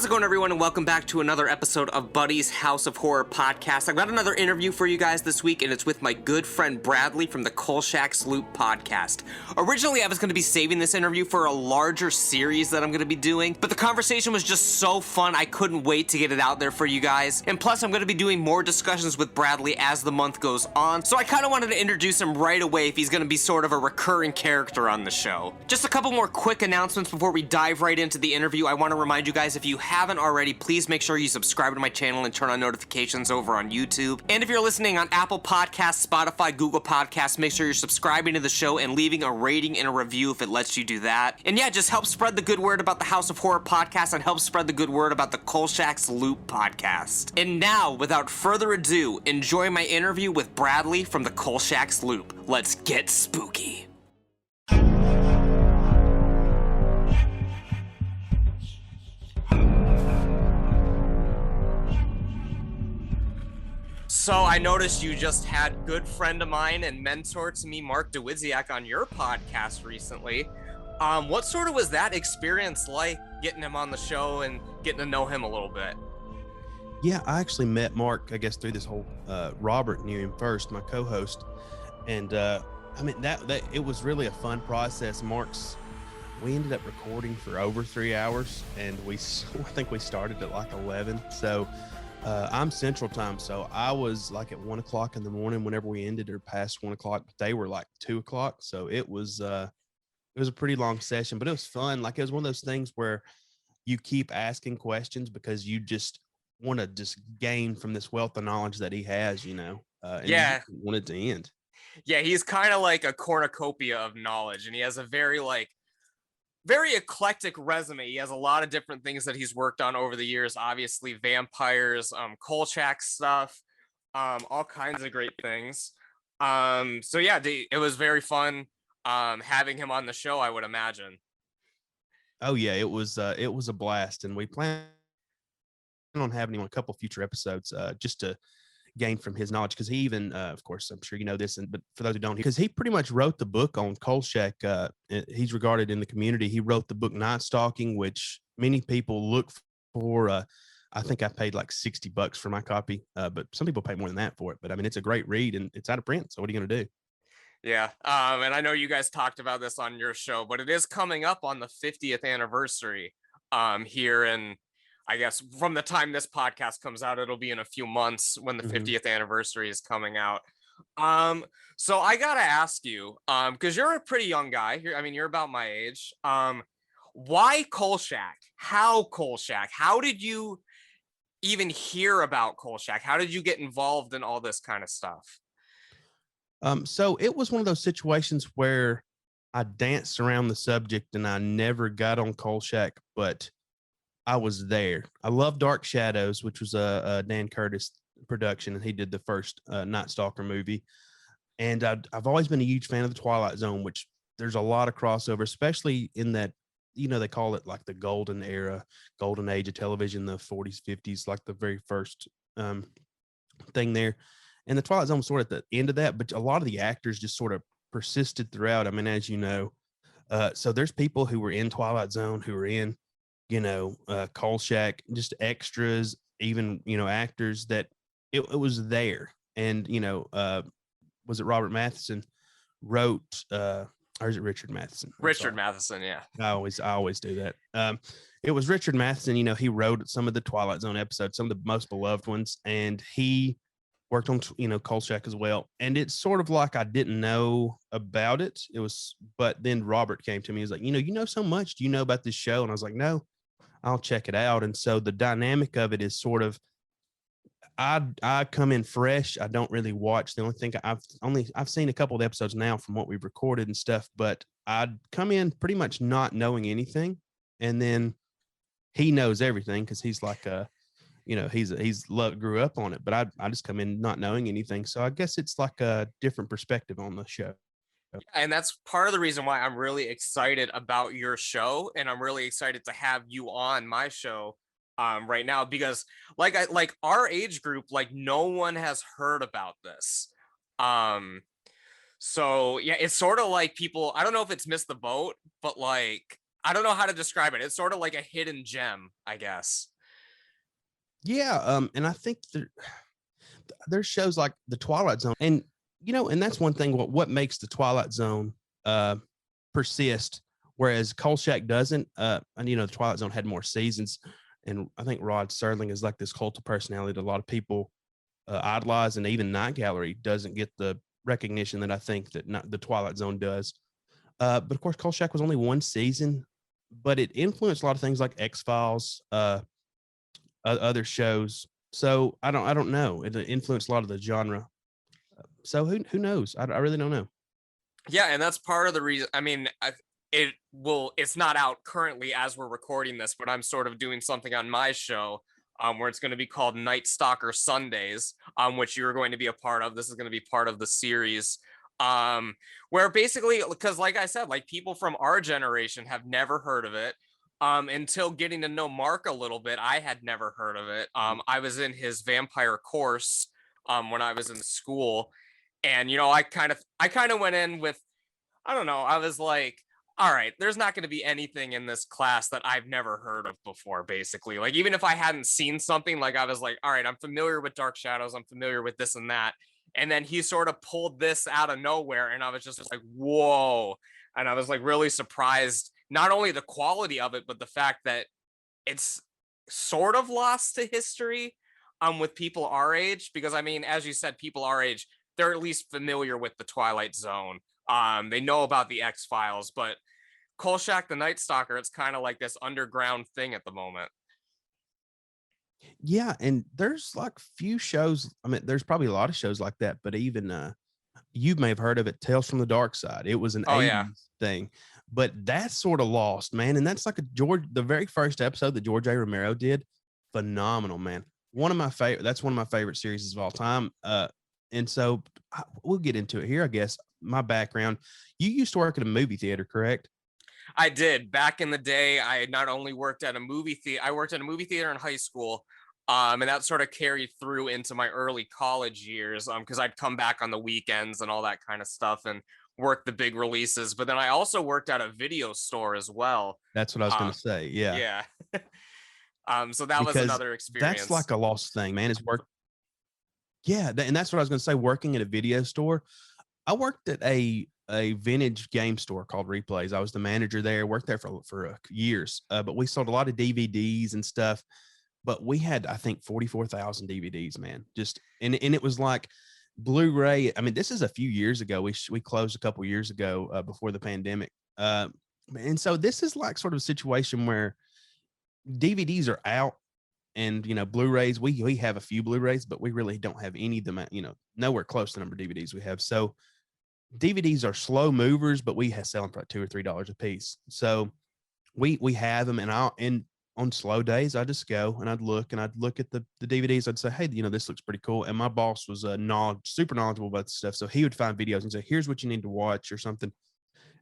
How's it going, everyone, and welcome back to another episode of Buddy's House of Horror podcast. I've got another interview for you guys this week, and it's with my good friend Bradley from the Kolchak Loop podcast. Originally, I was going to be saving this interview for a larger series that I'm going to be doing, but the conversation was just so fun, I couldn't wait to get it out there for you guys. And plus, I'm going to be doing more discussions with Bradley as the month goes on, so I kind of wanted to introduce him right away if he's going to be sort of a recurring character on the show. Just a couple more quick announcements before we dive right into the interview. I want to remind you guys, if you haven't already, please make sure you subscribe to my channel and turn on notifications over on YouTube. And if you're listening on Apple Podcasts, Spotify, Google Podcasts, make sure you're subscribing to the show and leaving a rating and a review if it lets you do that. And yeah, just help spread the good word about the House of Horror podcast and help spread the good word about the Kolchak Loop podcast. And now, without further ado, enjoy my interview with Bradley from the Kolchak Loop. Let's get spooky. So I noticed you just had good friend of mine and mentor to me, Mark DeWidziak, on your podcast recently. What sort of was that experience like, getting him on the show and getting to know him a little bit? Yeah, I actually met Mark, I guess, through this whole Robert knew him first, my co-host. And I mean, that it was really a fun process. We ended up recording for over 3 hours, and I think we started at like 11. So I'm Central Time, so I was like at 1 o'clock in the morning whenever we ended, or past 1 o'clock. They were like 2 o'clock, so it was a pretty long session, but it was fun. Like, it was one of those things where you keep asking questions because you just want to just gain from this wealth of knowledge that he has, and Yeah. you want it to end. Yeah, he's kind of like a cornucopia of knowledge, and he has a very eclectic resume. He has a lot of different things that he's worked on over the years. Obviously, vampires, Kolchak stuff, all kinds of great things. So yeah, it was very fun having him on the show, I would imagine. Oh yeah, it was a blast, and we plan on having him on a couple future episodes just to gain from his knowledge, because he even of course, I'm sure you know this, but for those who don't, because he pretty much wrote the book on Kolchak. He's regarded in the community. He wrote the book Night Stalking, which many people look for. I think I paid like $60 for my copy, but some people pay more than that for it. But I mean, it's a great read, and it's out of print, so what are you going to do? Yeah, and I know you guys talked about this on your show, but it is coming up on the 50th anniversary here in, I guess, from the time this podcast comes out, it'll be in a few months when the 50th anniversary is coming out. So I gotta ask you, because you're a pretty young guy. You're about my age. Why Kolchak? How Kolchak? How did you even hear about Kolchak? How did you get involved in all this kind of stuff? So it was one of those situations where I danced around the subject and I never got on Kolchak, but I was there. I love Dark Shadows, which was a Dan Curtis production, and he did the first Night Stalker movie. And I've always been a huge fan of the Twilight Zone, which there's a lot of crossover, especially in that, they call it like the golden era, golden age of television, the 40s, 50s, like the very first thing there. And the Twilight Zone was sort of at the end of that, but a lot of the actors just sort of persisted throughout. I mean, as you know, so there's people who were in Twilight Zone who were in, Kolchak, just extras, even, actors that it was there. And, was it Robert Matheson wrote, or is it Richard Matheson? Richard Matheson, yeah. I always do that. It was Richard Matheson, he wrote some of the Twilight Zone episodes, some of the most beloved ones, and he worked on, Kolchak as well. And it's sort of like I didn't know about it. But then Robert came to me. He's like, you know so much. Do you know about this show? And I was like, no, I'll check it out. And so the dynamic of it is sort of, I come in fresh. I don't really watch. The only thing I've seen a couple of episodes now from what we've recorded and stuff, but I'd come in pretty much not knowing anything. And then he knows everything, because he's like grew up on it, but I just come in not knowing anything. So I guess it's like a different perspective on the show. And that's part of the reason why I'm really excited about your show, and I'm really excited to have you on my show right now, because like our age group, like no one has heard about this. So yeah, it's sort of like people, I don't know if it's missed the boat, but like I don't know how to describe it. It's sort of like a hidden gem, I guess. Yeah, and I think there's shows like the Twilight Zone, and and that's one thing. What makes the Twilight Zone uh, persist, whereas Kolchak doesn't. And the Twilight Zone had more seasons, and I think Rod Serling is like this cult of personality that a lot of people idolize, and even Night Gallery doesn't get the recognition that I think that the Twilight Zone does. But of course, Kolchak was only one season, but it influenced a lot of things like X Files, other shows. So I don't know. It influenced a lot of the genre. So who knows? I really don't know. Yeah, and that's part of the reason. I mean, it's not out currently as we're recording this, but I'm sort of doing something on my show, where it's going to be called Night Stalker Sundays, which you're going to be a part of. This is going to be part of the series, um, where basically, because like I said, like people from our generation have never heard of it. Until getting to know Mark a little bit, I had never heard of it. I was in his vampire course when I was in school, and I kind of went in with, I don't know, I was like, all right, there's not going to be anything in this class that I've never heard of before, basically. Like, even if I hadn't seen something, like, I was like, all right, I'm familiar with Dark Shadows, I'm familiar with this and that. And then he sort of pulled this out of nowhere, and I was just like, whoa. And I was like really surprised, not only the quality of it, but the fact that it's sort of lost to history with people our age. Because I mean, as you said, people our age, they're at least familiar with the Twilight Zone. They know about the X Files, but Kolchak the Night Stalker, it's kind of like this underground thing at the moment. Yeah, and there's like few shows. I mean, there's probably a lot of shows like that, but even you may have heard of it, Tales from the Dark Side. It was an Oh yeah. 80s thing, but that's sort of lost, man. And that's like the very first episode that George A. Romero did. Phenomenal, man. That's one of my favorite series of all time. And so we'll get into it here, I guess. My background, you used to work at a movie theater, correct? I did. Back in the day, I not only worked at a movie theater, I worked at a movie theater in high school. And that sort of carried through into my early college years, because I'd come back on the weekends and all that kind of stuff and work the big releases. But then I also worked at a video store as well. That's what I was going Uh, to say. Yeah. yeah. So that was Because another that's experience. like a lost thing, man. Is work. Yeah, and that's what I was going to say. Working at a video store, I worked at a vintage game store called Replays. I was the manager there. Worked there for years, but we sold a lot of DVDs and stuff. But we had, I think, 44,000 DVDs, man. Just and it was like Blu-ray. I mean, this is a few years ago. We closed a couple years ago before the pandemic. And so this is like sort of a situation where DVDs are out, and Blu-rays. We have a few Blu-rays, but we really don't have any of them. Nowhere close to the number of DVDs we have. So DVDs are slow movers, but we sell them for like $2 or $3 a piece. So we have them, and on slow days, I just go and I'd look at the DVDs. I'd say, hey, this looks pretty cool. And my boss was super knowledgeable about the stuff, so he would find videos and say, here's what you need to watch or something.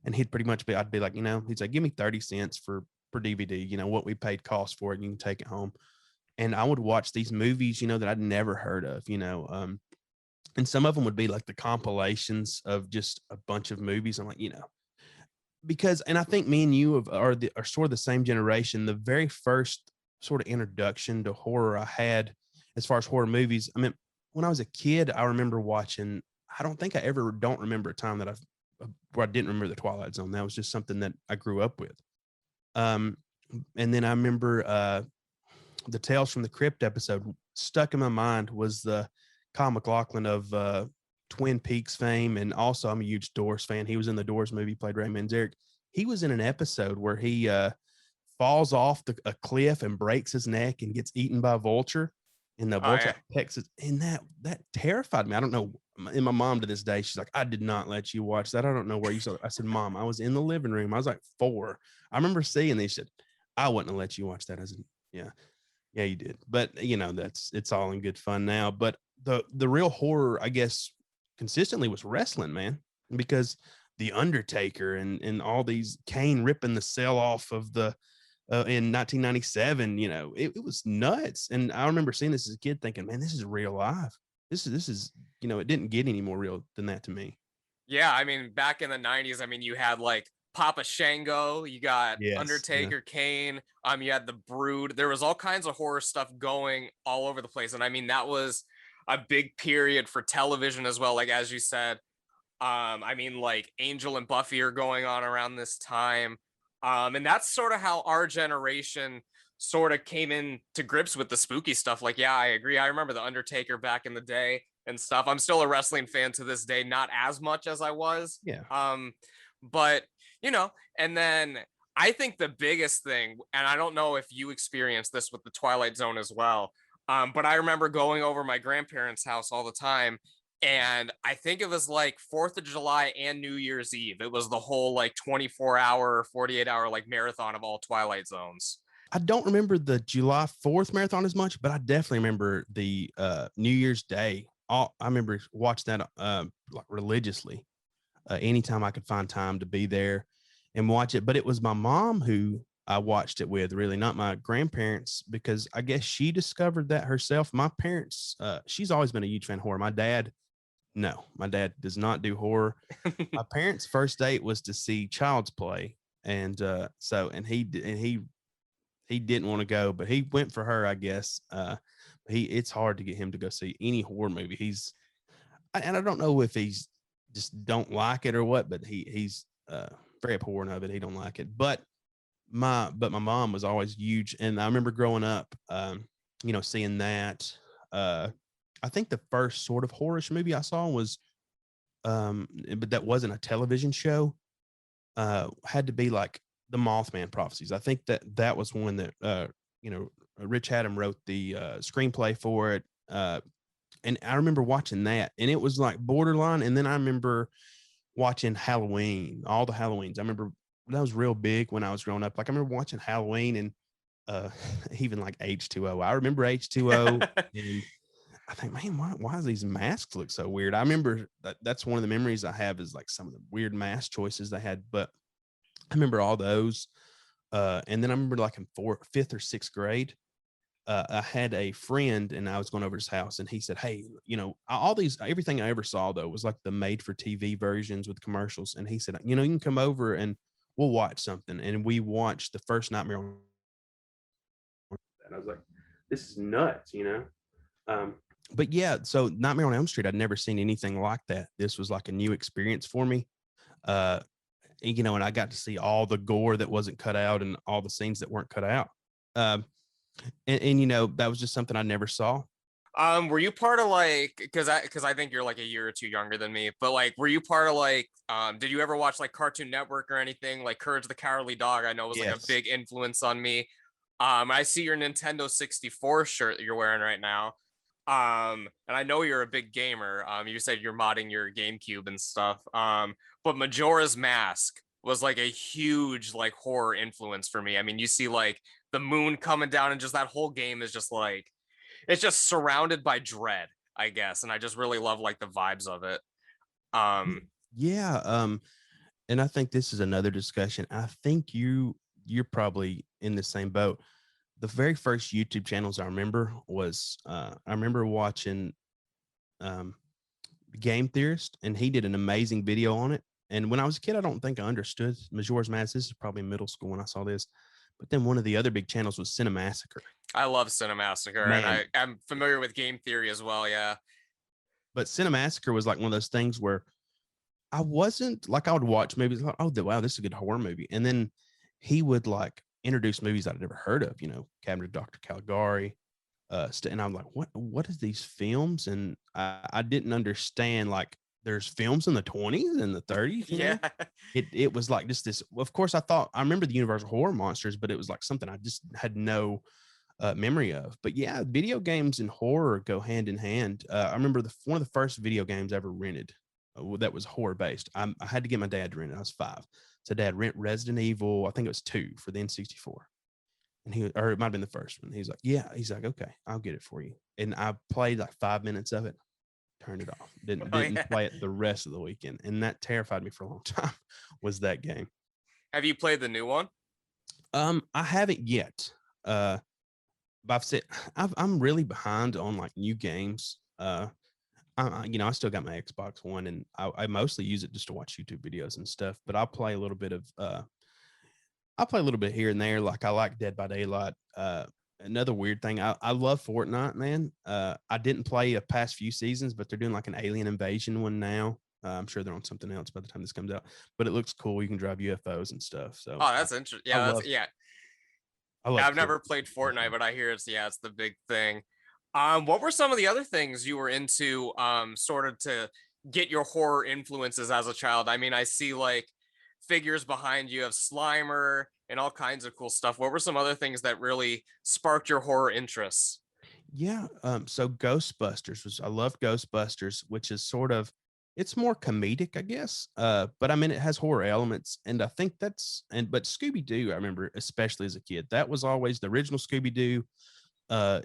And he'd pretty much I'd be like, he'd say, give me 30 cents per DVD. What we paid cost for it, and you can take it home. And I would watch these movies, that I'd never heard of. And some of them would be like the compilations of just a bunch of movies. I'm like, because, and I think me and you are sort of the same generation. The very first sort of introduction to horror I had, as far as horror movies, I mean, when I was a kid, I remember watching. I don't remember a time that where I didn't remember the Twilight Zone. That was just something that I grew up with. Um, and then I remember the Tales from the Crypt episode. Stuck in my mind was the Kyle MacLachlan of Twin Peaks fame, and also I'm a huge Doors fan. He was in the Doors movie, played Ray Manzarek. He was in an episode where he falls off a cliff and breaks his neck and gets eaten by a vulture, and the Oh vulture yeah. pecks it. And that terrified me. I don't know. And my mom to this day, she's like, I did not let you watch that. I don't know where you saw it. I said, Mom, I was in the living room. I was like 4. I remember seeing these. She said, I wouldn't have let you watch that. I said, yeah. Yeah, you did. But it's all in good fun now. But the real horror, I guess, consistently was wrestling, man, because the Undertaker and all these Kane ripping the cell off of the in 1997, it was nuts. And I remember seeing this as a kid, thinking, man, this is real life. This is it didn't get any more real than that to me. Yeah, I mean, back in the 90s, I mean, you had like Papa Shango, you got Yes. Yeah. Undertaker, Kane, you had the Brood. There was all kinds of horror stuff going all over the place. And I mean, that was a big period for television as well. Like, as you said, I mean, like Angel and Buffy are going on around this time. And that's sort of how our generation sort of came in to grips with the spooky stuff. Like, yeah, I agree. I remember the Undertaker back in the day and stuff. I'm still a wrestling fan to this day, not as much as I was. Yeah. But you know, and then I think the biggest thing, and I don't know if you experienced this with the Twilight Zone as well, but I remember going over my grandparents' house all the time, and I think it was like 4th of July and New Year's Eve. It was the whole like 24-hour, 48-hour like marathon of all Twilight Zones. I don't remember the July 4th marathon as much, but I definitely remember the New Year's Day. I remember watching that like religiously. Anytime I could find time to be there and watch it. But it was my mom who I watched it with, really, not my grandparents, because I guess she discovered that herself. My parents, she's always been a huge fan of horror. My dad, no, my dad does not do horror. My parents' first date was to see Child's Play, and he didn't want to go, but he went for her, I guess. It's hard to get him to go see any horror movie. And I don't know if he's just don't like it or what, but he's very abhorrent of it. He don't like it. But my mom was always huge, and I remember growing up, seeing that. I think the first sort of horror movie I saw was, but that wasn't a television show. Had to be like the Mothman Prophecies. I think that was one that Rich Haddam wrote the screenplay for it. And I remember watching that, and it was like borderline. And then I remember watching Halloween, all the Halloweens. I remember that was real big when I was growing up. Like I remember watching Halloween and even like H2O. I remember H2O, and I think, man, why does these masks look so weird? I remember that's one of the memories I have is like some of the weird mask choices they had. But I remember all those. And then I remember like in 5th or 6th grade, I had a friend and I was going over to his house and he said, hey, everything I ever saw though was like the made for TV versions with commercials. And he said, you can come over and we'll watch something. And we watched the first Nightmare on. And I was like, this is nuts, but yeah, so Nightmare on Elm Street, I'd never seen anything like that. This was like a new experience for me. And I got to see all the gore that wasn't cut out and all the scenes that weren't cut out. And that was just something I never saw. Were you part of like, because I think you're like a year or two younger than me, but like, were you part of like, did you ever watch like Cartoon Network or anything? Like Courage the Cowardly Dog, I know was like a big influence on me. I see your Nintendo 64 shirt that you're wearing right now. And I know you're a big gamer. You said you're modding your GameCube and stuff. But Majora's Mask was like a huge like horror influence for me. I mean, you see like the moon coming down and just that whole game is just like, it's just surrounded by dread, I guess. And I just really love like the vibes of it. Yeah. And I think this is another discussion. I think you're probably in the same boat. The very first YouTube channels I remember was I remember watching Game Theorist, and he did an amazing video on it. And when I was a kid, I don't think I understood Majora's Mask. This is probably middle school when I saw this. But then one of the other big channels was Cinemassacre. I love Cinemassacre, and I'm familiar with game theory as well. Yeah. But Cinemassacre was like one of those things where I wasn't like, I would watch movies like, oh, wow, this is a good horror movie. And then he would like introduce movies I'd never heard of, Cabinet of Dr. Caligari. And I'm like, what is these films? And I didn't understand, like, there's films in the 20s and the 30s. Yeah. It was like just this. Of course, I remember the Universal Horror Monsters, but it was like something I just had no memory of. But yeah, video games and horror go hand in hand. I remember one of the first video games I ever rented that was horror based. I had to get my dad to rent it. I was 5. So dad rent Resident Evil. I think it was 2 for the N64. And or it might have been the first one. He's like, yeah. He's like, okay, I'll get it for you. And I played like 5 minutes of it, turned it off. Didn't play it the rest of the weekend. And that terrified me for a long time, was that game. Have you played the new one? I haven't yet. But I've said I'm really behind on like new games. I still got my Xbox One, and I mostly use it just to watch YouTube videos and stuff. But I'll play a little bit of I play a little bit here and there. Like I like Dead by Daylight. Another weird thing, I love Fortnite, man. I didn't play a past few seasons, but they're doing like an alien invasion one now. I'm sure they're on something else by the time this comes out, but it looks cool. You can drive UFOs and stuff. So Oh, that's interesting. I Yeah, love I love I've killing never played people. Fortnite, but I hear it's the big thing. What were some of the other things you were into, sort of to get your horror influences as a child? I mean, I see like figures behind you of Slimer and all kinds of cool stuff. What were some other things that really sparked your horror interests? Yeah. So Ghostbusters I love Ghostbusters, which is sort of it's more comedic, I guess. But I mean it has horror elements, and I think but Scooby-Doo, I remember especially as a kid, that was always the original Scooby-Doo.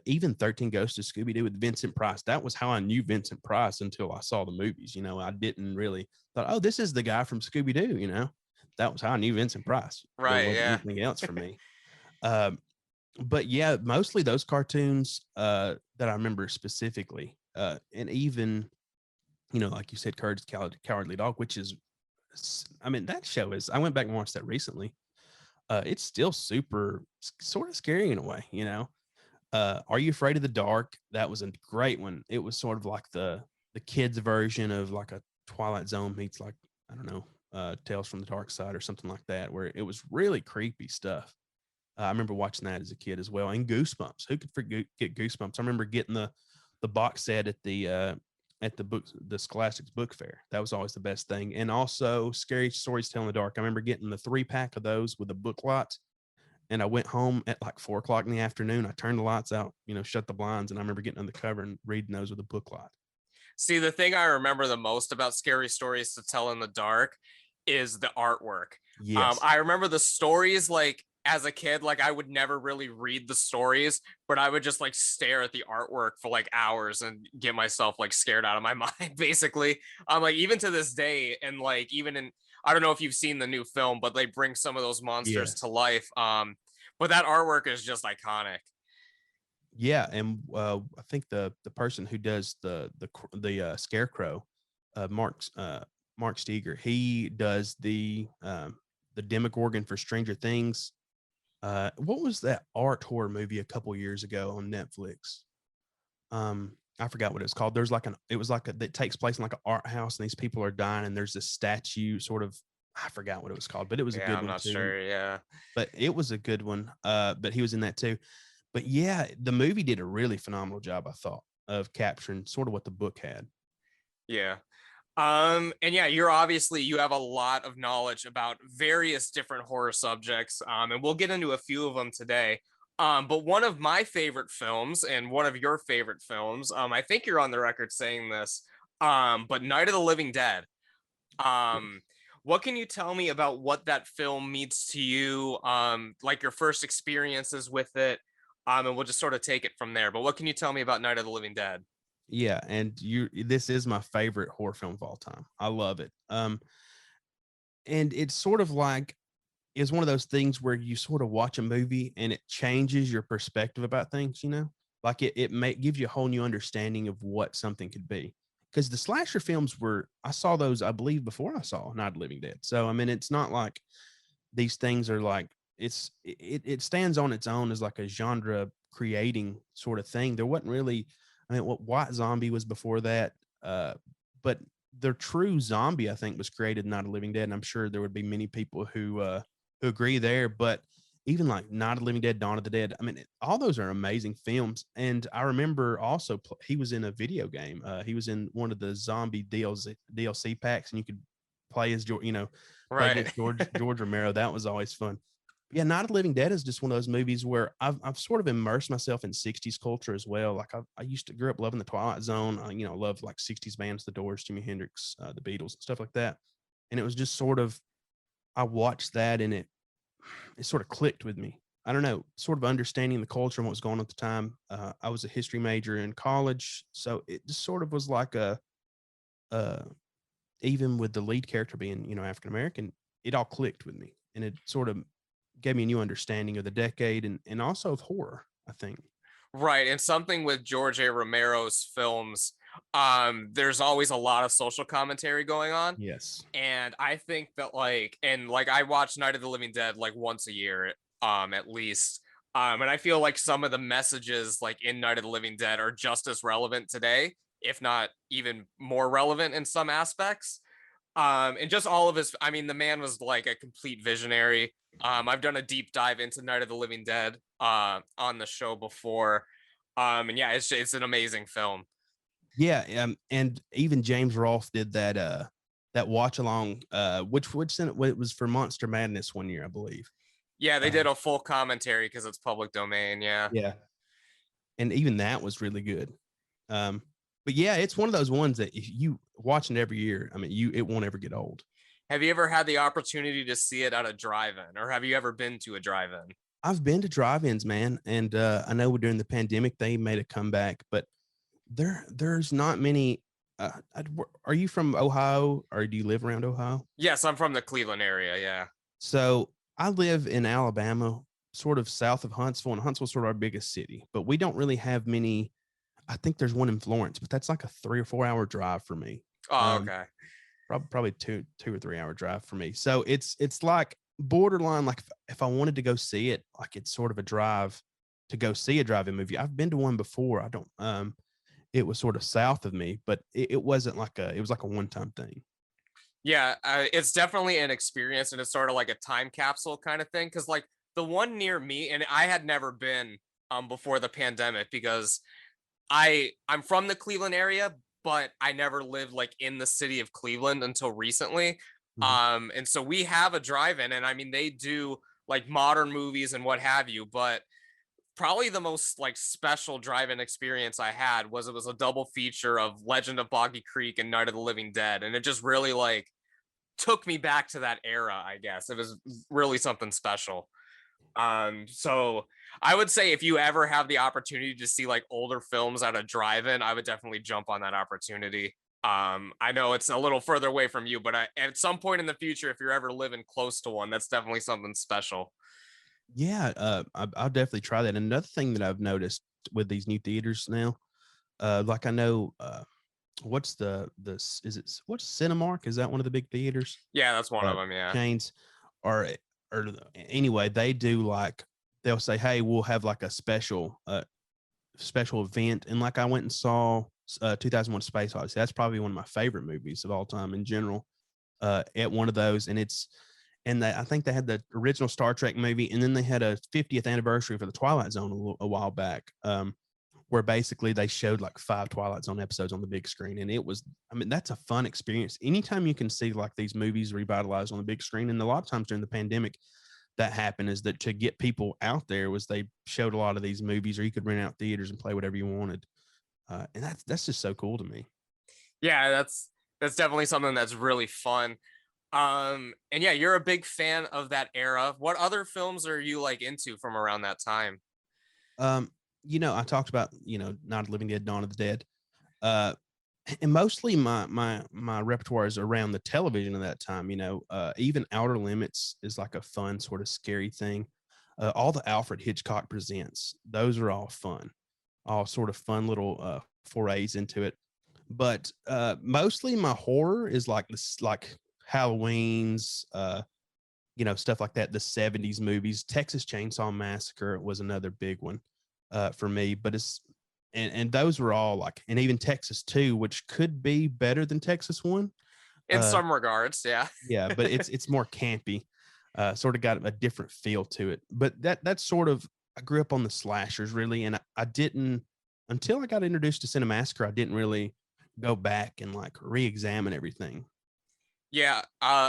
Even 13 Ghosts of Scooby-Doo with Vincent Price. That was how I knew Vincent Price until I saw the movies. I didn't really thought, oh, this is the guy from Scooby-Doo. That was how I knew Vincent Price. There Right, wasn't yeah. anything else for me. Um, but yeah, mostly those cartoons that I remember specifically. And even, like you said, Courage the Cowardly Dog, which is, I mean, that show is, I went back and watched that recently. It's still super sort of scary in a way. Are You Afraid of the Dark? That was a great one. It was sort of like the kids version of like a Twilight Zone meets like, I don't know, Tales from the Dark Side or something like that, where it was really creepy stuff. I remember watching that as a kid as well. And Goosebumps. Who could forget get Goosebumps? I remember getting the box set at the Scholastics book fair. That was always the best thing. And also Scary Stories to Tell in the Dark. I remember getting the 3-pack of those with a book lot, and I went home at like 4 o'clock in the afternoon. I turned the lights out, shut the blinds, and I remember getting on the cover and reading those with a book light. See, the thing I remember the most about Scary Stories to Tell in the Dark is the artwork. Yes. I remember the stories like as a kid, like I would never really read the stories, but I would just like stare at the artwork for like hours and get myself like scared out of my mind, basically. Like even to this day, and like even in I don't know if you've seen the new film, but they bring some of those monsters to Yes. life. But that artwork is just iconic. Yeah, and I think the person who does the Scarecrow, Mark Steger, he does the Demogorgon for Stranger Things. What was that art horror movie a couple years ago on Netflix? I forgot what it's called. There's like it was like that takes place in like an art house, and these people are dying, and there's this statue sort of. I forgot what it was called, but it was a Yeah, good I'm one not too. sure. Yeah. But it was a good one. But he was in that too. But yeah, the movie did a really phenomenal job, I thought, of capturing sort of what the book had. Yeah. And yeah, you have a lot of knowledge about various different horror subjects. And we'll get into a few of them today. But one of my favorite films and one of your favorite films, I think you're on the record saying this, but Night of the Living Dead. Um, what can you tell me about what that film means to you? Like your first experiences with it. And we'll just sort of take it from there. But what can you tell me about Night of the Living Dead? Yeah, and this is my favorite horror film of all time. I love it. And it's sort of like is one of those things where you sort of watch a movie and it changes your perspective about things. Like it may give you a whole new understanding of what something could be. Because the slasher films I saw those, I believe, before I saw Night of the Living Dead. So I mean, it's not like these things are like it stands on its own as like a genre creating sort of thing. There wasn't really, I mean, what White Zombie was before that, but the true zombie, I think, was created in Night of the Living Dead, and I'm sure there would be many people who agree there. But even like Night of the Living Dead, Dawn of the Dead, I mean, all those are amazing films. And I remember also he was in a video game. He was in one of the zombie DLC packs, and you could play as play Right. against George Romero. That was always fun. Yeah, Night of the Living Dead is just one of those movies where I've sort of immersed myself in 60s culture as well. Like I used to grow up loving the Twilight Zone. Love like 60s bands, the Doors, Jimi Hendrix, the Beatles, and stuff like that. And it was just sort of I watched that, and it sort of clicked with me. I don't know, sort of understanding the culture and what was going on at the time. I was a history major in college, so it just sort of was like uh, even with the lead character being, African American, it all clicked with me, and it sort of gave me a new understanding of the decade and also of horror, I think. Right. And something with George A. Romero's films, there's always a lot of social commentary going on. Yes. And I think that I watch Night of the Living Dead like once a year, at least. And I feel like some of the messages like in Night of the Living Dead are just as relevant today, if not even more relevant in some aspects. And just all of his, I mean, the man was like a complete visionary. I've done a deep dive into Night of the Living Dead on the show before. And yeah, it's an amazing film. Yeah, and even James Rolfe did that watch along, which it was for Monster Madness one year, I believe. Yeah, they Uh, did a full commentary because it's public domain. Yeah. yeah, and even that was really good. Um, but yeah, it's one of those ones that if you watch it every year, I mean, it won't ever get old. Have you ever had the opportunity to see it at a drive-in, or have you ever been to a drive-in? I've been to drive-ins, man, and I know during the pandemic they made a comeback, but there's not many. Are you from Ohio, or do you live around Ohio? Yes, I'm from the Cleveland area. Yeah. So I live in Alabama, sort of south of Huntsville, and Huntsville's sort of our biggest city, but we don't really have many. I think there's one in Florence, but that's like a 3 or 4 hour drive for me. Oh, Um, okay. probably two or 3 hour drive for me. So it's like borderline. Like if I wanted to go see it, like it's sort of a drive to go see a drive-in movie. I've been to one before. I don't. It was sort of south of me, but it wasn't like a. It was like a one-time thing. Yeah, it's definitely an experience, and it's sort of like a time capsule kind of thing. Because like the one near me, and I had never been before the pandemic because I'm from the Cleveland area, but I never lived like in the city of Cleveland until recently. Mhm. And so we have a drive-in, and I mean they do like modern movies and what have you, but probably the most like special drive-in experience I had was it was a double feature of Legend of Boggy Creek and Night of the Living Dead, and it just really like took me back to that era. I guess it was really something special. So I would say if you ever have the opportunity to see like older films at a drive-in, I would definitely jump on that opportunity. I know it's a little further away from you, but at some point in the future, if you're ever living close to one, that's definitely something special. Yeah, I'll definitely try that. And another thing that I've noticed with these new theaters now, like I know, what's is it what's Cinemark? Is that one of the big theaters? Yeah, that's one of Uh, them. Yeah. chains, or anyway, they do like they'll say, "Hey, we'll have like a special event," and like I went and saw 2001: Space Odyssey. That's probably one of my favorite movies of all time in general. At one of those, and I think they had the original Star Trek movie, and then they had a 50th anniversary for the Twilight Zone a while back, where basically they showed like 5 Twilight Zone episodes on the big screen, and it was, I mean, that's a fun experience. Anytime you can see like these movies revitalized on the big screen, and a lot of times during the pandemic, that happened is that to get people out there was they showed a lot of these movies, or you could rent out theaters and play whatever you wanted, and that's just so cool to me. Yeah, that's definitely something that's really fun. And yeah, you're a big fan of that era. What other films are you like into from around that time? Um, I talked about Night of the Living Dead, Dawn of the Dead. Uh, and mostly my repertoire is around the television at that time. Even Outer Limits is like a fun sort of scary thing. All the Alfred Hitchcock presents, those are all fun, all sort of fun little forays into it. But mostly my horror is like this, like Halloween's, stuff like that. The '70s movies, Texas Chainsaw Massacre was another big one for me. But and those were all like, and even Texas 2, which could be better than Texas 1. In Uh, some regards, yeah. yeah, but it's more campy, sort of got a different feel to it. But that's sort of, I grew up on the slashers really, and I didn't, until I got introduced to Cinemassacre, I didn't really go back and like re-examine everything. Yeah,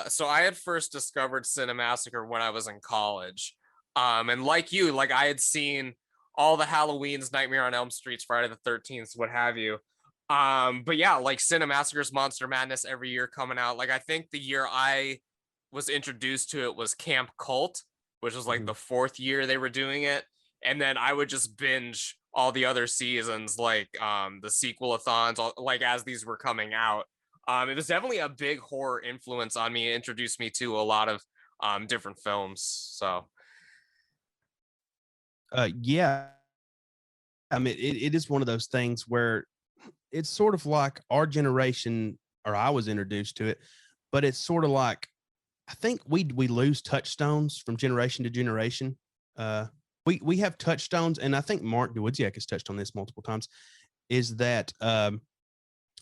so I had first discovered Cinemassacre when I was in college. And like you, like I had seen all the Halloweens, Nightmare on Elm Streets, Friday the 13th, what have you. But yeah, like Cinemassacre's Monster Madness every year coming out. Like I think the year I was introduced to it was Camp Cult, which was like Mhm. the fourth year they were doing it. And then I would just binge all the other seasons, like the sequel-a-thons, like as these were coming out. It was definitely a big horror influence on me. It introduced me to a lot of different films. So Yeah, I mean, it is one of those things where it's sort of like our generation, or I was introduced to it, but it's sort of like I think we lose touchstones from generation to generation. Uh, we have touchstones, and I think Mark Dawidziak has touched on this multiple times. Is that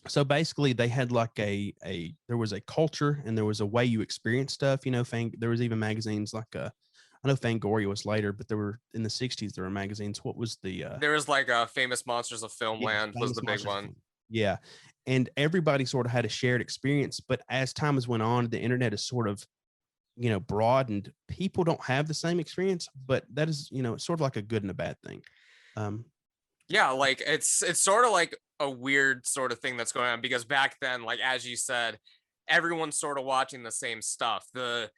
so basically they had like there was a culture and there was a way you experience stuff. You know, there was even magazines like I know Fangoria was later, but there were in the '60s there were magazines. What was the There was like Famous Monsters of yeah, Filmland was Famous the big Monsters? one. Yeah, and everybody sort of had a shared experience. But as time has went on, the internet has sort of broadened. People don't have the same experience, but that is it's sort of like a good and a bad thing. Um, Yeah, like it's sort of like a weird sort of thing that's going on because back then, like as you said, everyone's sort of watching the same stuff. The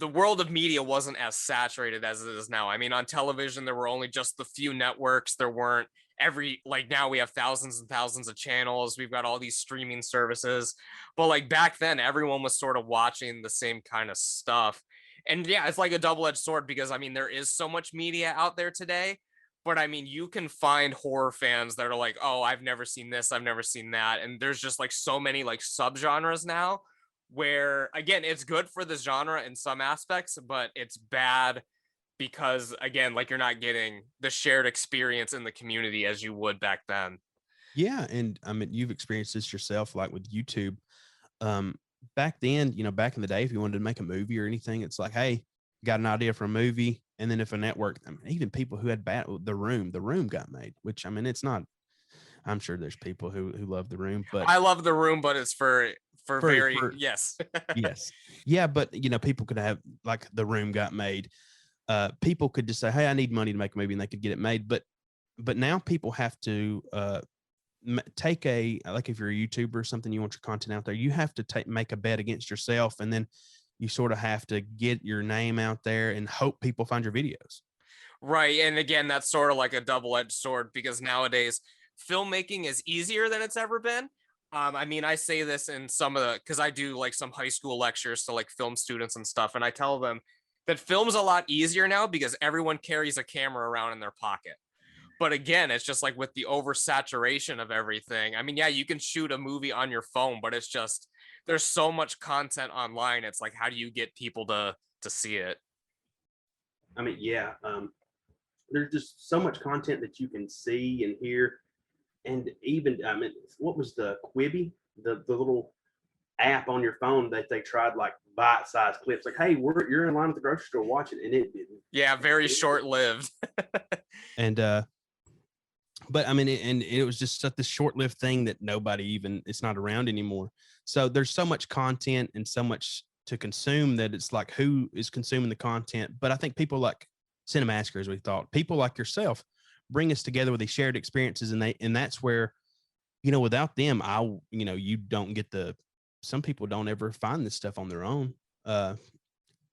world of media wasn't as saturated as it is now. I mean, on television, there were only just the few networks. There weren't like now we have thousands and thousands of channels. We've got all these streaming services. But like back then, everyone was sort of watching the same kind of stuff. And yeah, it's like a double-edged sword because I mean, there is so much media out there today. But I mean, you can find horror fans that are like, oh, I've never seen this, I've never seen that. And there's just like so many like subgenres now where again it's good for the genre in some aspects but it's bad because again like you're not getting the shared experience in the community as you would back then. yeah, and I mean you've experienced this yourself, like with YouTube. Um, Back then, back in the day, if you wanted to make a movie or anything, it's like, hey, got an idea for a movie, and then if a network, I mean, even people who had the room got made, which I mean, it's not. I'm sure there's people who love the room, but I love The Room, but it's for very for yes. yes, yeah, but people could have like the room got made. People could just say, hey, I need money to make a movie, and they could get it made, but now people have to take like if you're a YouTuber or something, you want your content out there, you have to make a bet against yourself, and then you sort of have to get your name out there and hope people find your videos. Right, and again that's sort of like a double-edged sword because nowadays filmmaking is easier than it's ever been. I mean, I say this in some of the because I do like some high school lectures to like film students and stuff, and I tell them that film's a lot easier now because everyone carries a camera around in their pocket. But again, it's just like with the oversaturation of everything. I mean, yeah, you can shoot a movie on your phone, but it's just there's so much content online. It's like, how do you get people to see it? I mean, yeah, there's just so much content that you can see and hear, and even I mean, what was the Quibi, the little app on your phone that they tried like bite-sized clips, like, hey, you're in line at the grocery store watching, and it didn't. Yeah, very short-lived. And but I mean, and it was just such this short-lived thing that it's not around anymore. So there's so much content and so much to consume that it's like who is consuming the content. But I think people like Cinemassacre, as we thought, people like yourself bring us together with these shared experiences, and that's where without them, you don't get some people don't ever find this stuff on their own.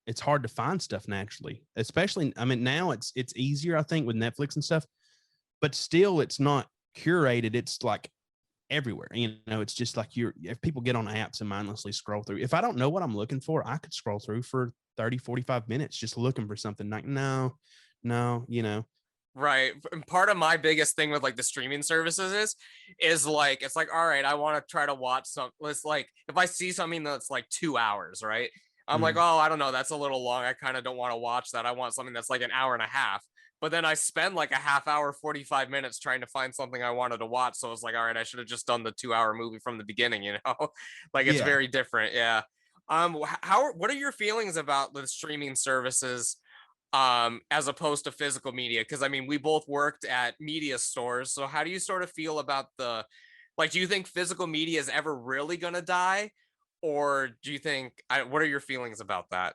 It's hard to find stuff naturally, especially I mean now it's easier I think with Netflix and stuff, but still it's not curated. It's like everywhere. It's just like if people get on apps and mindlessly scroll through, if I don't know what I'm looking for, I could scroll through for 30, 45 minutes just looking for something like, no. Right. And part of my biggest thing with like the streaming services is like it's like, all right, I want to try to watch it's like if I see something that's like 2 hours, right? I'm like, Mm. oh, I don't know, that's a little long. I kind of don't want to watch that. I want something that's like an hour and a half. But then I spend like a half hour, 45 minutes trying to find something I wanted to watch. So it's like, all right, I should have just done the 2 hour movie from the beginning, Like it's Yeah. very different. Yeah. What are your feelings about the streaming services as opposed to physical media? Because I mean we both worked at media stores, so how do you sort of feel about the like do you think physical media is ever really going to die or do you think what are your feelings about that?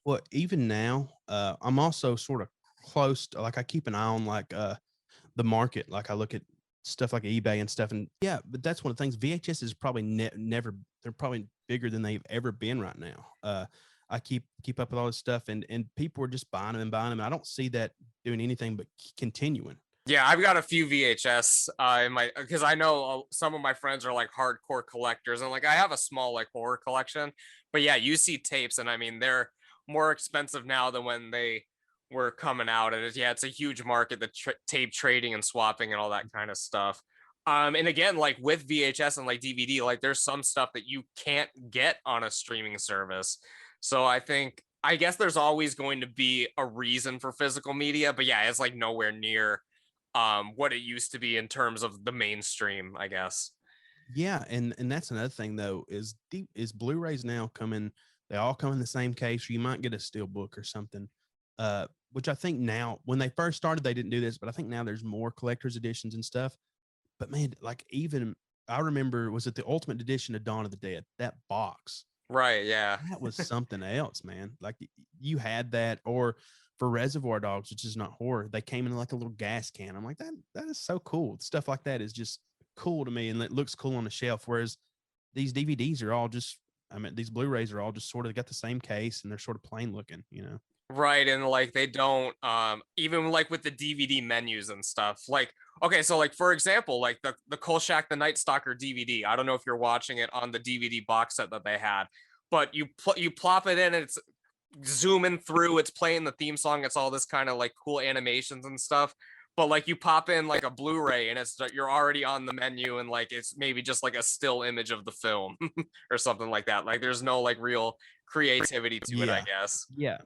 Well, even now, I'm also sort of close to, like, I keep an eye on like the market. Like I look at stuff like eBay and stuff, and yeah, but that's one of the things. VHS is probably never. They're probably bigger than they've ever been right now. I keep up with all this stuff, and people are just buying them and buying them. I don't see that doing anything but continuing. Yeah, I've got a few VHS in my because I know some of my friends are like hardcore collectors and like I have a small like horror collection. But yeah, you see tapes and I mean they're more expensive now than when they were coming out and yeah, it's a huge market, the tape trading and swapping and all that kind of stuff. And again, like with VHS and like DVD, like there's some stuff that you can't get on a streaming service. So I guess there's always going to be a reason for physical media, but yeah, it's like nowhere near what it used to be in terms of the mainstream, I guess. Yeah, and that's another thing though is Blu-rays now coming. They all come in the same case. Or you might get a steel book or something. Which I think now, when they first started, they didn't do this, but I think now there's more collector's editions and stuff. But man, like even I remember, was it the Ultimate Edition of Dawn of the Dead? That box, Right, yeah. that was something else, man. Like you had that, or for Reservoir Dogs, which is not horror, they came in like a little gas can. I'm like, that is so cool. Stuff like that is just cool to me, and it looks cool on the shelf. Whereas these DVDs are all just, I mean, these Blu-rays are all just sort of got the same case and they're sort of plain looking, you know. Right, and like they don't even like with the DVD menus and stuff. Like okay, so like for example, like the Kolchak the Night Stalker DVD. I don't know if you're watching it on the DVD box set that they had, but you plop it in and it's zooming through, it's playing the theme song, it's all this kind of like cool animations and stuff. But like you pop in like a Blu-ray and it's you're already on the menu and like it's maybe just like a still image of the film or something like that. Like there's no like real creativity to it, I Yeah. guess. Yeah.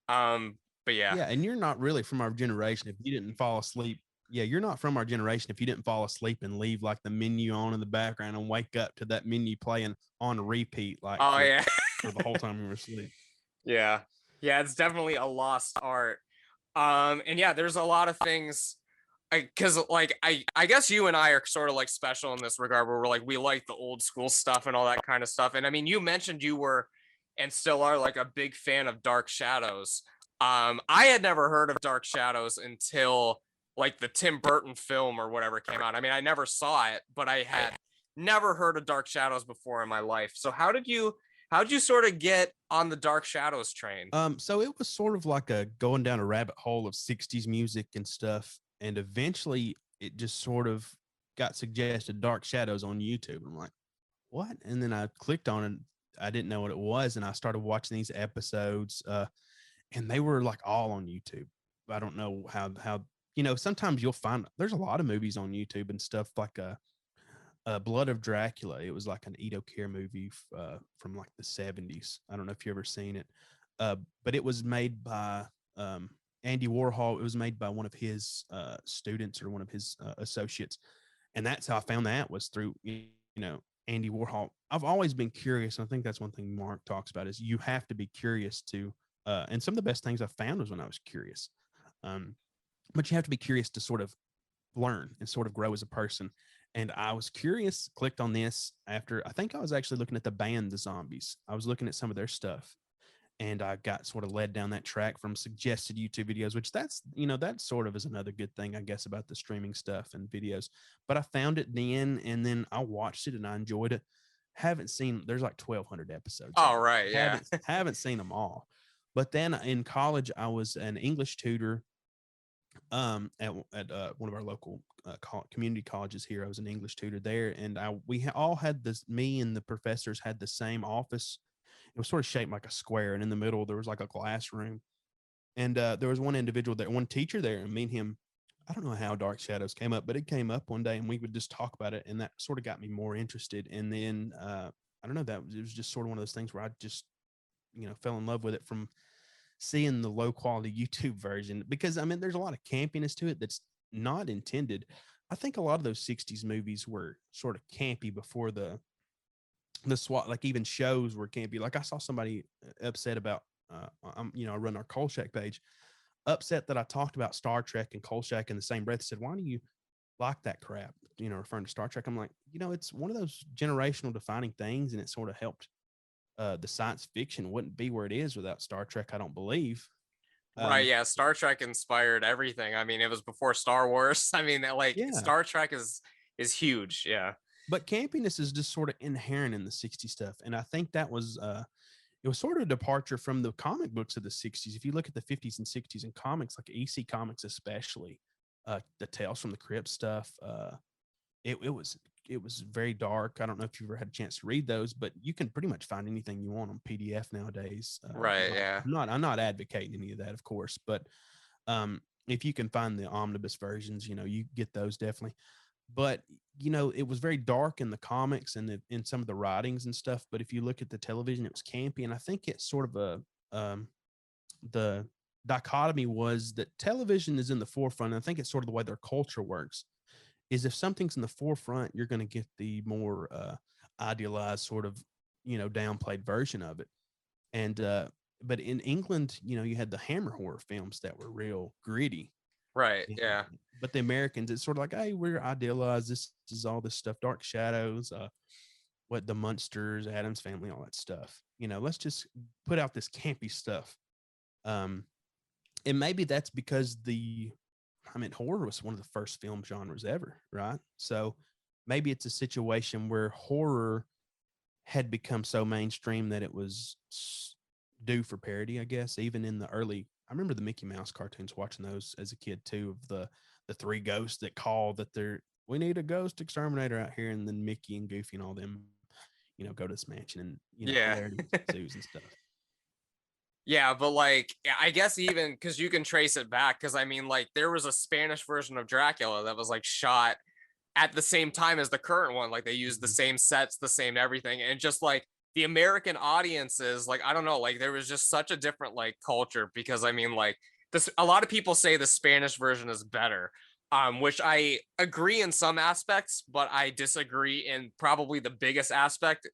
But yeah. Yeah. And you're not really from our generation if you didn't fall asleep. Yeah, you're not from our generation if you didn't fall asleep and leave like the menu on in the background and wake up to that menu playing on repeat, like Oh yeah. for the whole time you were asleep. Yeah. Yeah, it's definitely a lost art. And yeah, there's a lot of things because like I guess you and I are sort of like special in this regard where we're like we like the old school stuff and all that kind of stuff. And I mean, you mentioned you were and still are like a big fan of Dark Shadows. I had never heard of Dark Shadows until like the Tim Burton film or whatever came out. I mean, I never saw it, but I had never heard of Dark Shadows before in my life. So how'd you sort of get on the Dark Shadows train? So it was sort of like a going down a rabbit hole of 60s music and stuff. And eventually it just sort of got suggested Dark Shadows on YouTube. I'm like, what? And then I clicked on it. I didn't know what it was. And I started watching these episodes. And they were like all on YouTube. I don't know how, you know, sometimes you'll find there's a lot of movies on YouTube and stuff like Blood of Dracula. It was like an Edo Care movie from like the 70s. I don't know if you ever seen it, but it was made by Andy Warhol. It was made by one of his students or one of his associates, and that's how I found that was through know Andy Warhol. I've always been curious, and I think that's one thing Mark talks about is you have to be curious to. And some of the best things I found was when I was curious. Um, but you have to be curious to sort of learn and sort of grow as a person. And I was curious, clicked on this after I think I was actually looking at the band The Zombies. I was looking at some of their stuff and I got sort of led down that track from suggested YouTube videos, which that's, that sort of is another good thing, I guess, about the streaming stuff and videos. But I found it then and then I watched it and I enjoyed it. Haven't seen, there's like 1,200 episodes. Oh, right. Yeah. Haven't seen them all. But then in college, I was an English tutor at one of our local community colleges here. I was an English tutor there, and we all had this. Me and the professors had the same office. It was sort of shaped like a square, and in the middle there was like a glass room. And there was one individual there, one teacher there, and me and him. I don't know how Dark Shadows came up, but it came up one day, and we would just talk about it, and that sort of got me more interested. And then I don't know, it was just sort of one of those things where I just fell in love with it from seeing the low quality YouTube version, because I mean there's a lot of campiness to it that's not intended. I think a lot of those 60s movies were sort of campy before the SWAT, like even shows were campy. Like I saw somebody upset about I run our Kolchak page, upset that I talked about Star Trek and Kolchak in the same breath. Said, why do you like that crap? Referring to Star Trek. I'm like, it's one of those generational defining things, and it sort of helped the science fiction wouldn't be where it is without Star Trek, I don't believe. Right, yeah, Star Trek inspired everything. I mean, it was before Star Wars. I mean, like Yeah. Star Trek is huge. Yeah. But campiness is just sort of inherent in the 60s stuff. And I think that was it was sort of a departure from the comic books of the 60s. If you look at the 50s and 60s in comics, like EC Comics especially, the Tales from the Crypt stuff, it was very dark. I don't know if you've ever had a chance to read those, but you can pretty much find anything you want on PDF nowadays. Right. Yeah. I'm not advocating any of that, of course, but if you can find the omnibus versions, you get those definitely. But it was very dark in the comics and in some of the writings and stuff. But if you look at the television, it was campy, and I think it's sort of the dichotomy was that television is in the forefront. And I think it's sort of the way their culture works. Is if something's in the forefront, you're going to get the more idealized sort of downplayed version of it. And but in England, you had the Hammer horror films that were real gritty. Right. Yeah. But the Americans, it's sort of like, hey, we're idealized. This is all this stuff, Dark Shadows, what the Munsters, Addams Family, all that stuff. Let's just put out this campy stuff. And maybe that's because horror was one of the first film genres ever, right? So maybe it's a situation where horror had become so mainstream that it was due for parody, I guess. Even in the early, I remember the Mickey Mouse cartoons, watching those as a kid too, of the three ghosts that call that we need a ghost exterminator out here, and then Mickey and Goofy and all them, go to this mansion, and Yeah. hilarity ensues and stuff. Yeah, but like, I guess even because you can trace it back, because I mean, like, there was a Spanish version of Dracula that was like shot at the same time as the current one. Like, they used the same sets, the same everything, and just like the American audiences, like, I don't know, like there was just such a different like culture, because I mean, like, this, a lot of people say the Spanish version is better, which I agree in some aspects, but I disagree in probably the biggest aspect,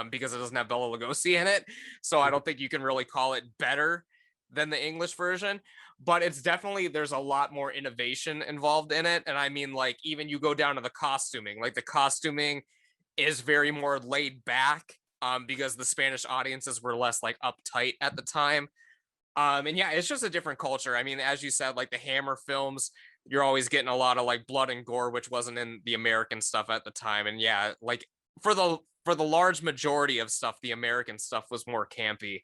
because it doesn't have Bela Lugosi in it. So I don't think you can really call it better than the English version, but it's definitely, there's a lot more innovation involved in it. And I mean, like, even you go down to the costuming, like the costuming is very more laid back, because the Spanish audiences were less like uptight at the time. And yeah, it's just a different culture. I mean, as you said, like the Hammer films, you're always getting a lot of like blood and gore, which wasn't in the American stuff at the time. And yeah, like for the large majority of stuff, the American stuff was more campy.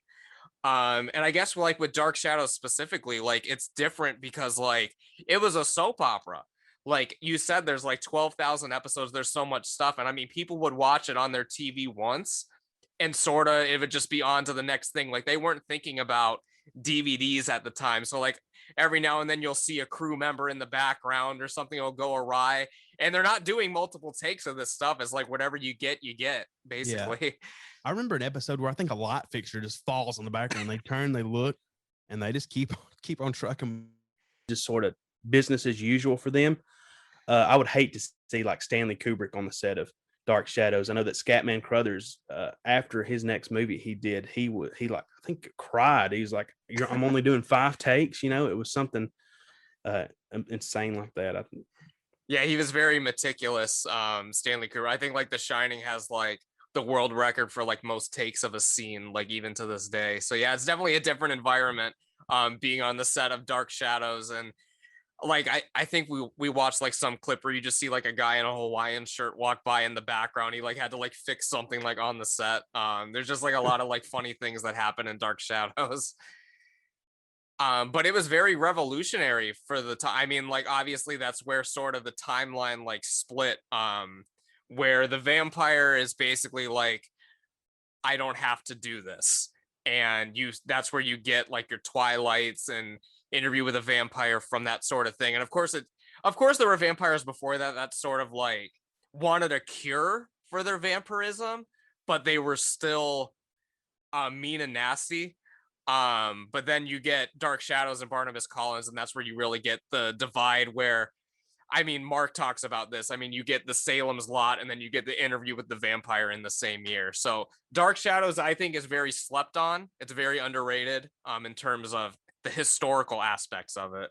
And I guess like with Dark Shadows specifically, like it's different because like it was a soap opera. Like you said, there's like 12,000 episodes. There's so much stuff. And I mean, people would watch it on their TV once and sort of it would just be on to the next thing. Like they weren't thinking about DVDs at the time. So like every now and then you'll see a crew member in the background or something will go awry. And they're not doing multiple takes of this stuff. It's like whatever you get, basically. Yeah. I remember an episode where I think a light fixture just falls on the background. They turn, they look, and they just keep on trucking, just sort of business as usual for them. I would hate to see like Stanley Kubrick on the set of Dark Shadows. I know that Scatman Crothers, after his next movie he like, I think cried. He's like, I'm only doing 5 takes. It was something insane like that. Yeah, he was very meticulous. Stanley Kubrick. I think like The Shining has like the world record for like most takes of a scene, like even to this day. So yeah, it's definitely a different environment, being on the set of Dark Shadows. And like I think we watched like some clip where you just see like a guy in a Hawaiian shirt walk by in the background. He like had to like fix something like on the set. There's just like a lot of like funny things that happen in Dark Shadows. But it was very revolutionary for the time. I mean, like obviously that's where sort of the timeline like split, where the vampire is basically like, I don't have to do this. And that's where you get like your Twilights and Interview with a Vampire from that sort of thing. And of course there were vampires before that sort of like wanted a cure for their vampirism, but they were still mean and nasty. But then you get Dark Shadows and Barnabas Collins, and that's where you really get the divide where, I mean, Mark talks about this. I mean, you get the Salem's Lot, and then you get the Interview with the Vampire in the same year. So Dark Shadows, I think, is very slept on. It's very underrated, in terms of the historical aspects of it.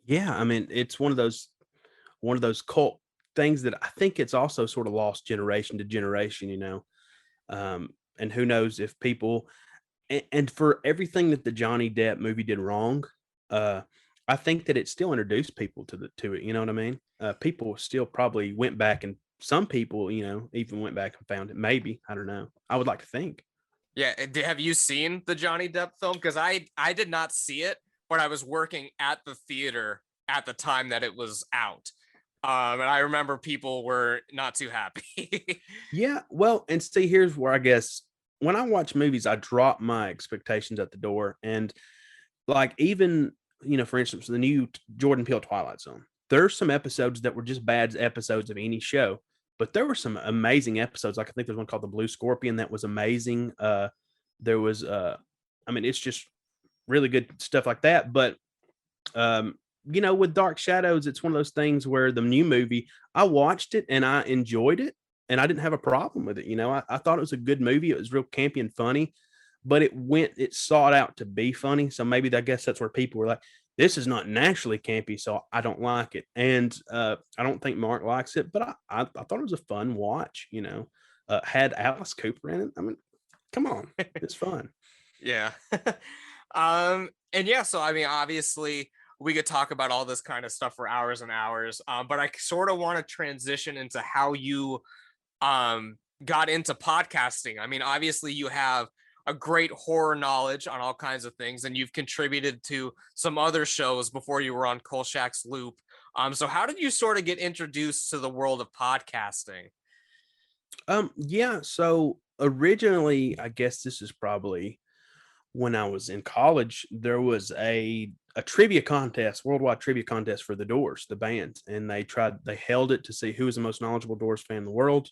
Yeah, I mean, it's one of those cult things that I think it's also sort of lost generation to generation. And who knows if people, and for everything that the Johnny Depp movie did wrong, I think that it still introduced people to it. You know what I mean? People still probably went back, and some people, even went back and found it. Maybe, I don't know. I would like to think. Yeah, have you seen the Johnny Depp film? Because I did not see it, but I was working at the theater at the time that it was out. And I remember people were not too happy. Yeah, well, and see, here's where I guess when I watch movies, I drop my expectations at the door, and like even, for instance, the new Jordan Peele Twilight Zone. There's some episodes that were just bad episodes of any show, but there were some amazing episodes. Like I think there's one called The Blue Scorpion that was amazing. There was, I mean, it's just really good stuff like that. But with Dark Shadows, it's one of those things where the new movie, I watched it and I enjoyed it and I didn't have a problem with it. I thought it was a good movie. It was real campy and funny, but it sought out to be funny. So maybe I guess that's where people were like, this is not naturally campy, so I don't like it. And I don't think Mark likes it, but I thought it was a fun watch, had Alice Cooper in it. I mean, come on, it's fun. Yeah. And yeah, so I mean, obviously we could talk about all this kind of stuff for hours and hours. But I sort of want to transition into how you got into podcasting. I mean, obviously you have a great horror knowledge on all kinds of things, and you've contributed to some other shows before you were on Kolchak's Loop. So how did you sort of get introduced to the world of podcasting? Yeah, so originally, I guess this is probably when I was in college, there was a trivia contest, worldwide trivia contest for the Doors, the band, and they held it to see who was the most knowledgeable Doors fan in the world.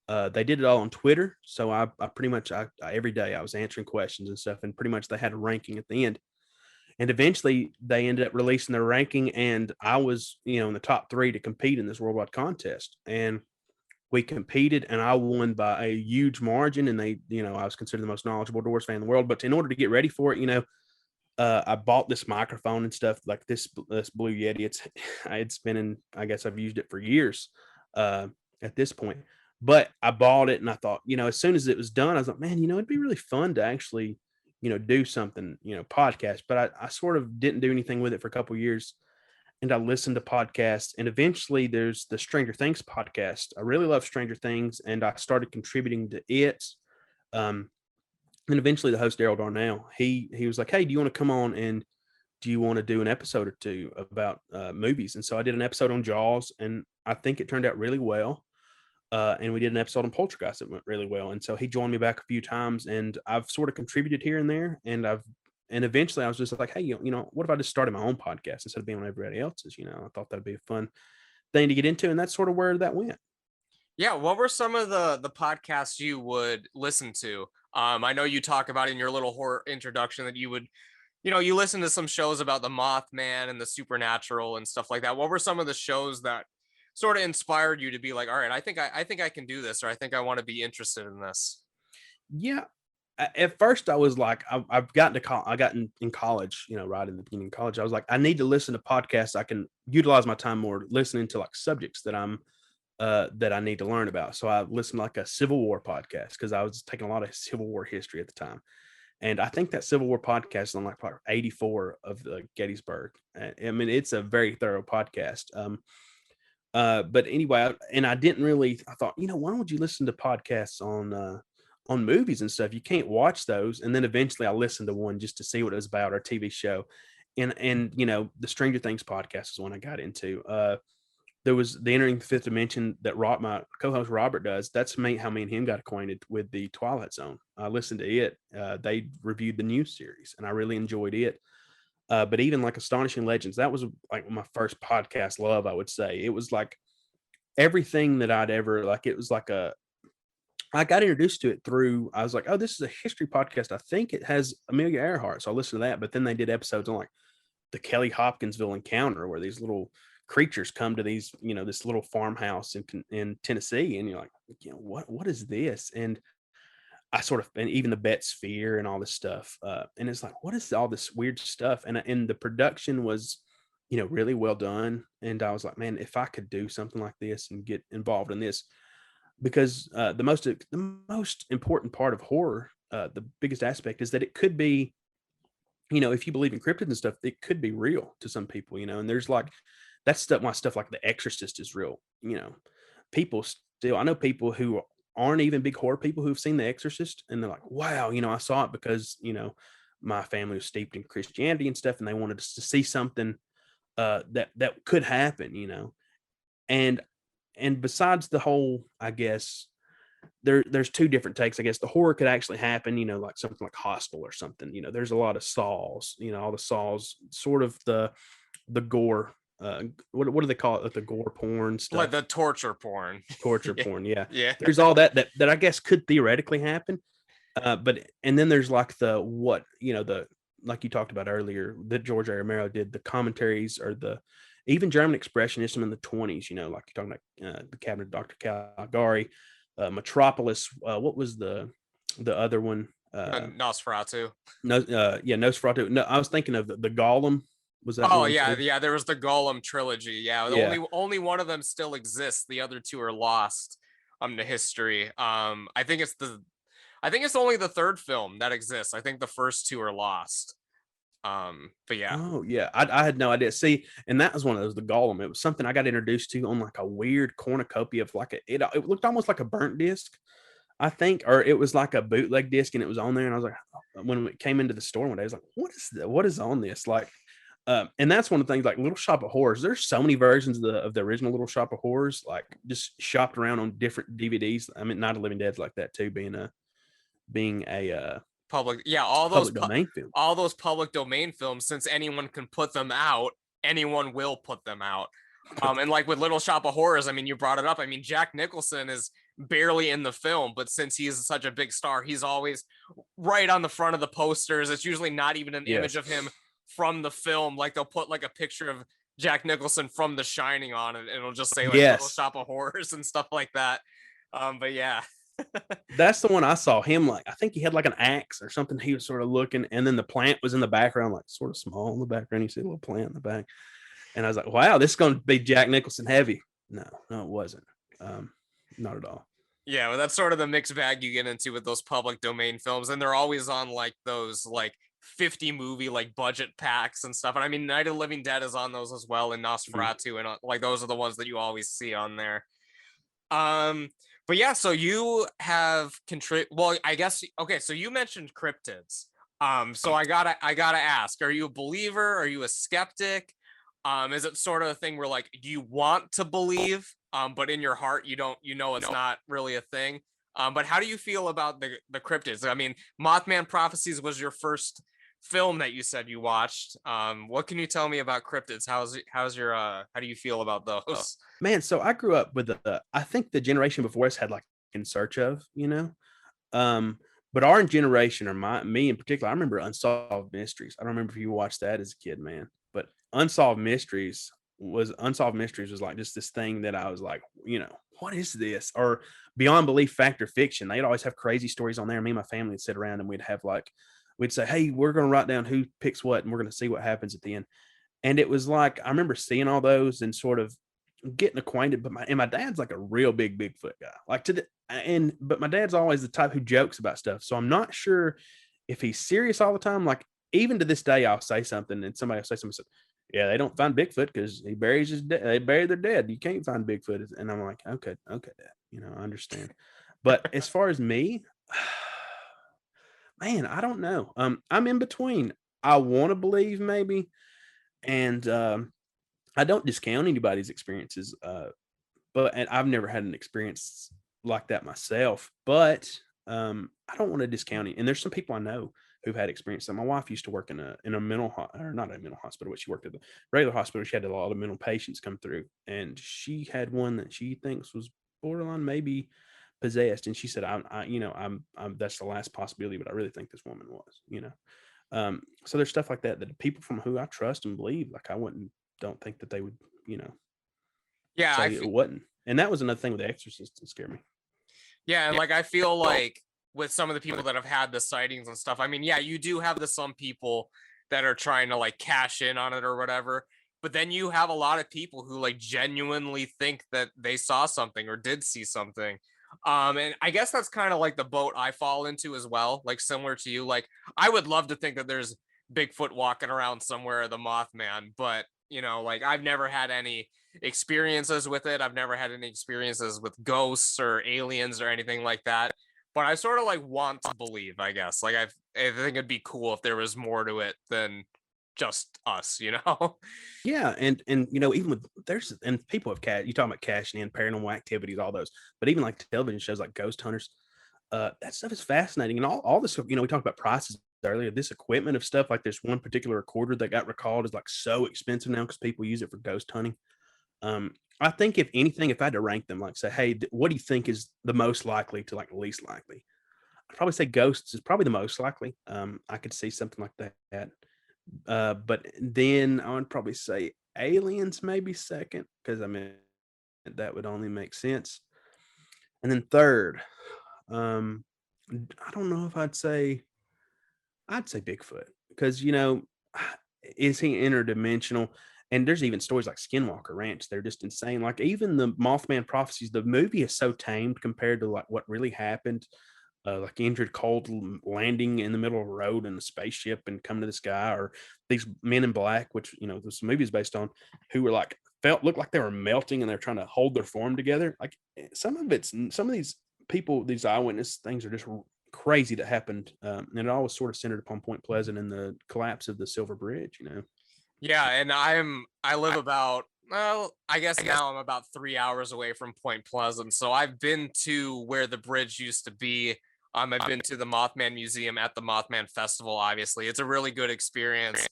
They did it all on Twitter, so I pretty much every day I was answering questions and stuff, and pretty much they had a ranking at the end. And eventually, they ended up releasing their ranking, and I was in the top 3 to compete in this worldwide contest, and we competed and I won by a huge margin. And I was considered the most knowledgeable Doors fan in the world. But in order to get ready for it, I bought this microphone and stuff like this Blue Yeti. It's been in, I guess I've used it for years at this point. But I bought it and I thought, as soon as it was done, I was like, man, it'd be really fun to actually, do something, podcast. But I sort of didn't do anything with it for a couple of years, and I listened to podcasts. And eventually there's the Stranger Things podcast. I really love Stranger Things, and I started contributing to it. Um, and eventually the host, Daryl Darnell, he was like, hey, do you want to come on and do you want to do an episode or two about movies? And so I did an episode on Jaws, and I think it turned out really well. And we did an episode on Poltergeist that went really well. And so he joined me back a few times, and I've sort of contributed here and there. And eventually I was just like, hey, what if I just started my own podcast instead of being on everybody else's? I thought that'd be a fun thing to get into. And that's sort of where that went. Yeah, what were some of the podcasts you would listen to? I know you talk about in your little horror introduction that you would, you listen to some shows about the Mothman and the supernatural and stuff like that. What were some of the shows that sort of inspired you to be like, all right, I think I can do this, or I think I want to be interested in this? Yeah. At first I was like, I've gotten to I got in college, right in the beginning of college, I was like, I need to listen to podcasts. I can utilize my time more listening to like subjects that I need to learn about. So I listened to like a Civil War podcast because I was taking a lot of Civil War history at the time. And I think that Civil War podcast is on like part 84 of the Gettysburg. I mean, it's a very thorough podcast. But anyway, I didn't really, I thought, why don't you listen to podcasts on movies and stuff? You can't watch those. And then eventually I listened to one just to see what it was about, our TV show. And the Stranger Things podcast is one I got into. There was the Entering the Fifth Dimension that my co-host Robert does. That's how me and him got acquainted with the Twilight Zone. I listened to it. They reviewed the new series, and I really enjoyed it. But even like Astonishing Legends, that was like my first podcast love, I would say. It was like everything that I'd ever like. It was like I got introduced to it through, I was like, oh, this is a history podcast. I think it has Amelia Earhart. So I listened to that. But then they did episodes on like the Kelly Hopkinsville encounter, where these little creatures come to these, this little farmhouse in Tennessee. And you're like, what is this? And I sort of, and even the Bet Sphere and all this stuff. And it's like, what is all this weird stuff? And the production was, really well done. And I was like, man, if I could do something like this and get involved in this, because the most important part of horror, the biggest aspect is that it could be, if you believe in cryptids and stuff, it could be real to some people, and there's like, that's stuff, why stuff like The Exorcist is real. People still, I know people who aren't even big horror people who've seen The Exorcist, and they're like, wow, I saw it because, my family was steeped in Christianity and stuff, and they wanted us to see something that could happen, and besides the whole, I guess, there's two different takes. I guess the horror could actually happen, like something like Hostel or something. There's a lot of saws, all the saws, sort of the gore. What do they call it? Like the gore porn stuff, like the torture porn. Torture porn. Yeah, yeah. There's all that I guess could theoretically happen. But and then there's like the like you talked about earlier that George A. Romero did, the commentaries, or the even German expressionism in the 20s. Like you're talking about the Cabinet of Dr. Caligari, Metropolis. What was the other one? Nosferatu. Nosferatu. No, I was thinking of the Golem. Was that? Oh yeah, too? Yeah. There was the Golem trilogy. Yeah, yeah. Only one of them still exists. The other two are lost to history. I think it's only the third film that exists. I think the first two are lost. But yeah. Oh yeah, I had no idea. See, and that was one of those, the Golem. It was something I got introduced to on like a weird cornucopia of like it looked almost like a burnt disc, I think, or it was like a bootleg disc, and it was on there. And I was like, when it came into the store one day, I was like, what is on this? Like, and that's one of the things, like Little Shop of Horrors. There's so many versions of the original Little Shop of Horrors, like just shopped around on different DVDs. I mean, Night of the Living Dead's like that too, being a public, yeah, all those domain films. All those public domain films, since anyone can put them out, anyone will put them out. And like with Little Shop of Horrors, I mean, you brought it up. I mean, Jack Nicholson is barely in the film, but since he's such a big star, he's always right on the front of the posters. It's usually not even an image of him from the film. Like they'll put like a picture of Jack Nicholson from The Shining on it, and it'll just say like Little Shop of Horrors and stuff like that. But yeah. That's the one I saw him, like I think he had like an axe or something. He was sort of looking, and then the plant was in the background, like sort of small in the background. You see a little plant in the back, and I was like, wow, this is going to be Jack Nicholson heavy. No, it wasn't. Not at all. Yeah, well, that's sort of the mixed bag you get into with those public domain films, and they're always on like those like 50 movie like budget packs and stuff. And I mean, Night of the Living Dead is on those as well, and Nosferatu, and like those are the ones that you always see on there. But yeah, so you have well, I guess, okay, so you mentioned cryptids. So I gotta ask, are you a believer? Are you a skeptic? Is it sort of a thing where like, do you want to believe, but in your heart, it's not really a thing? But how do you feel about the cryptids? I mean, Mothman Prophecies was your first film that you said you watched. What can you tell me about cryptids? How do you feel about those? Man, so I grew up with I think the generation before us had like In Search Of, but our generation, or me in particular, I remember Unsolved Mysteries. I don't remember if you watched that as a kid, man, but Unsolved Mysteries was like just this thing that I was like, what is this? Or Beyond Belief, Fact or Fiction. They'd always have crazy stories on there. Me and my family would sit around and we'd say, hey, we're going to write down who picks what, and we're going to see what happens at the end. And it was like, I remember seeing all those and sort of getting acquainted, but my dad's like a real big Bigfoot guy. Like but my dad's always the type who jokes about stuff. So I'm not sure if he's serious all the time. Like even to this day, I'll say something and somebody will say something. Yeah, they don't find Bigfoot because they bury their dead. You can't find Bigfoot. And I'm like, okay, Dad, I understand. But as far as me, man, I don't know. I'm in between. I want to believe maybe, and I don't discount anybody's experiences. And I've never had an experience like that myself. But I don't want to discount it. And there's some people I know who've had experience. So my wife used to work in a mental or not a mental hospital, but she worked at the regular hospital. She had a lot of mental patients come through, and she had one that she thinks was borderline, maybe possessed. And she said, I'm that's the last possibility, but I really think this woman was, so there's stuff like that people from who I trust and believe, like don't think that they would, say it wasn't. And that was another thing with The Exorcist that scared me. Yeah. And like, I feel like with some of the people that have had the sightings and stuff, I mean, yeah, you do have some people that are trying to like cash in on it or whatever. But then you have a lot of people who like genuinely think that they saw something or did see something. And I guess that's kind of like the boat I fall into as well, like similar to you. Like I would love to think that there's Bigfoot walking around somewhere, the Mothman, but like I've never had any experiences with it. I've never had any experiences with ghosts or aliens or anything like that. But I sort of like want to believe, I guess. Like I think it'd be cool if there was more to it than just us, you know? Yeah, and you know, even with there's and people have you talking about cashing in, paranormal activities, all those, but even like television shows like Ghost Hunters, that stuff is fascinating. And all this, you know, we talked about prices earlier. This equipment of stuff, like this one particular recorder that got recalled, is like so expensive now because people use it for ghost hunting. Um, I think if anything, if I had to rank them, like say, hey, what do you think is the most likely to like least likely? I'd probably say ghosts is probably the most likely. I could see something like that. But then I would probably say aliens maybe second, because I mean that would only make sense. And then third, um, I don't know if I'd say Bigfoot, because you know, is he interdimensional? And there's even stories like Skinwalker Ranch. They're just insane. Like even the Mothman prophecies, the movie is so tamed compared to like what really happened. Like Indrid Cold landing in the middle of a road in a spaceship and coming to the sky, or these men in black, which you know this movie is based on, who were like looked like they were melting and they're trying to hold their form together. Like some of these people, these eyewitness things are just crazy that happened, and it all was sort of centered upon Point Pleasant and the collapse of the Silver Bridge. You know. Yeah, and I live about, well, I guess now I'm about 3 hours away from Point Pleasant. So I've been to where the bridge used to be. I've been to the Mothman Museum at the Mothman Festival, obviously. It's a really good experience.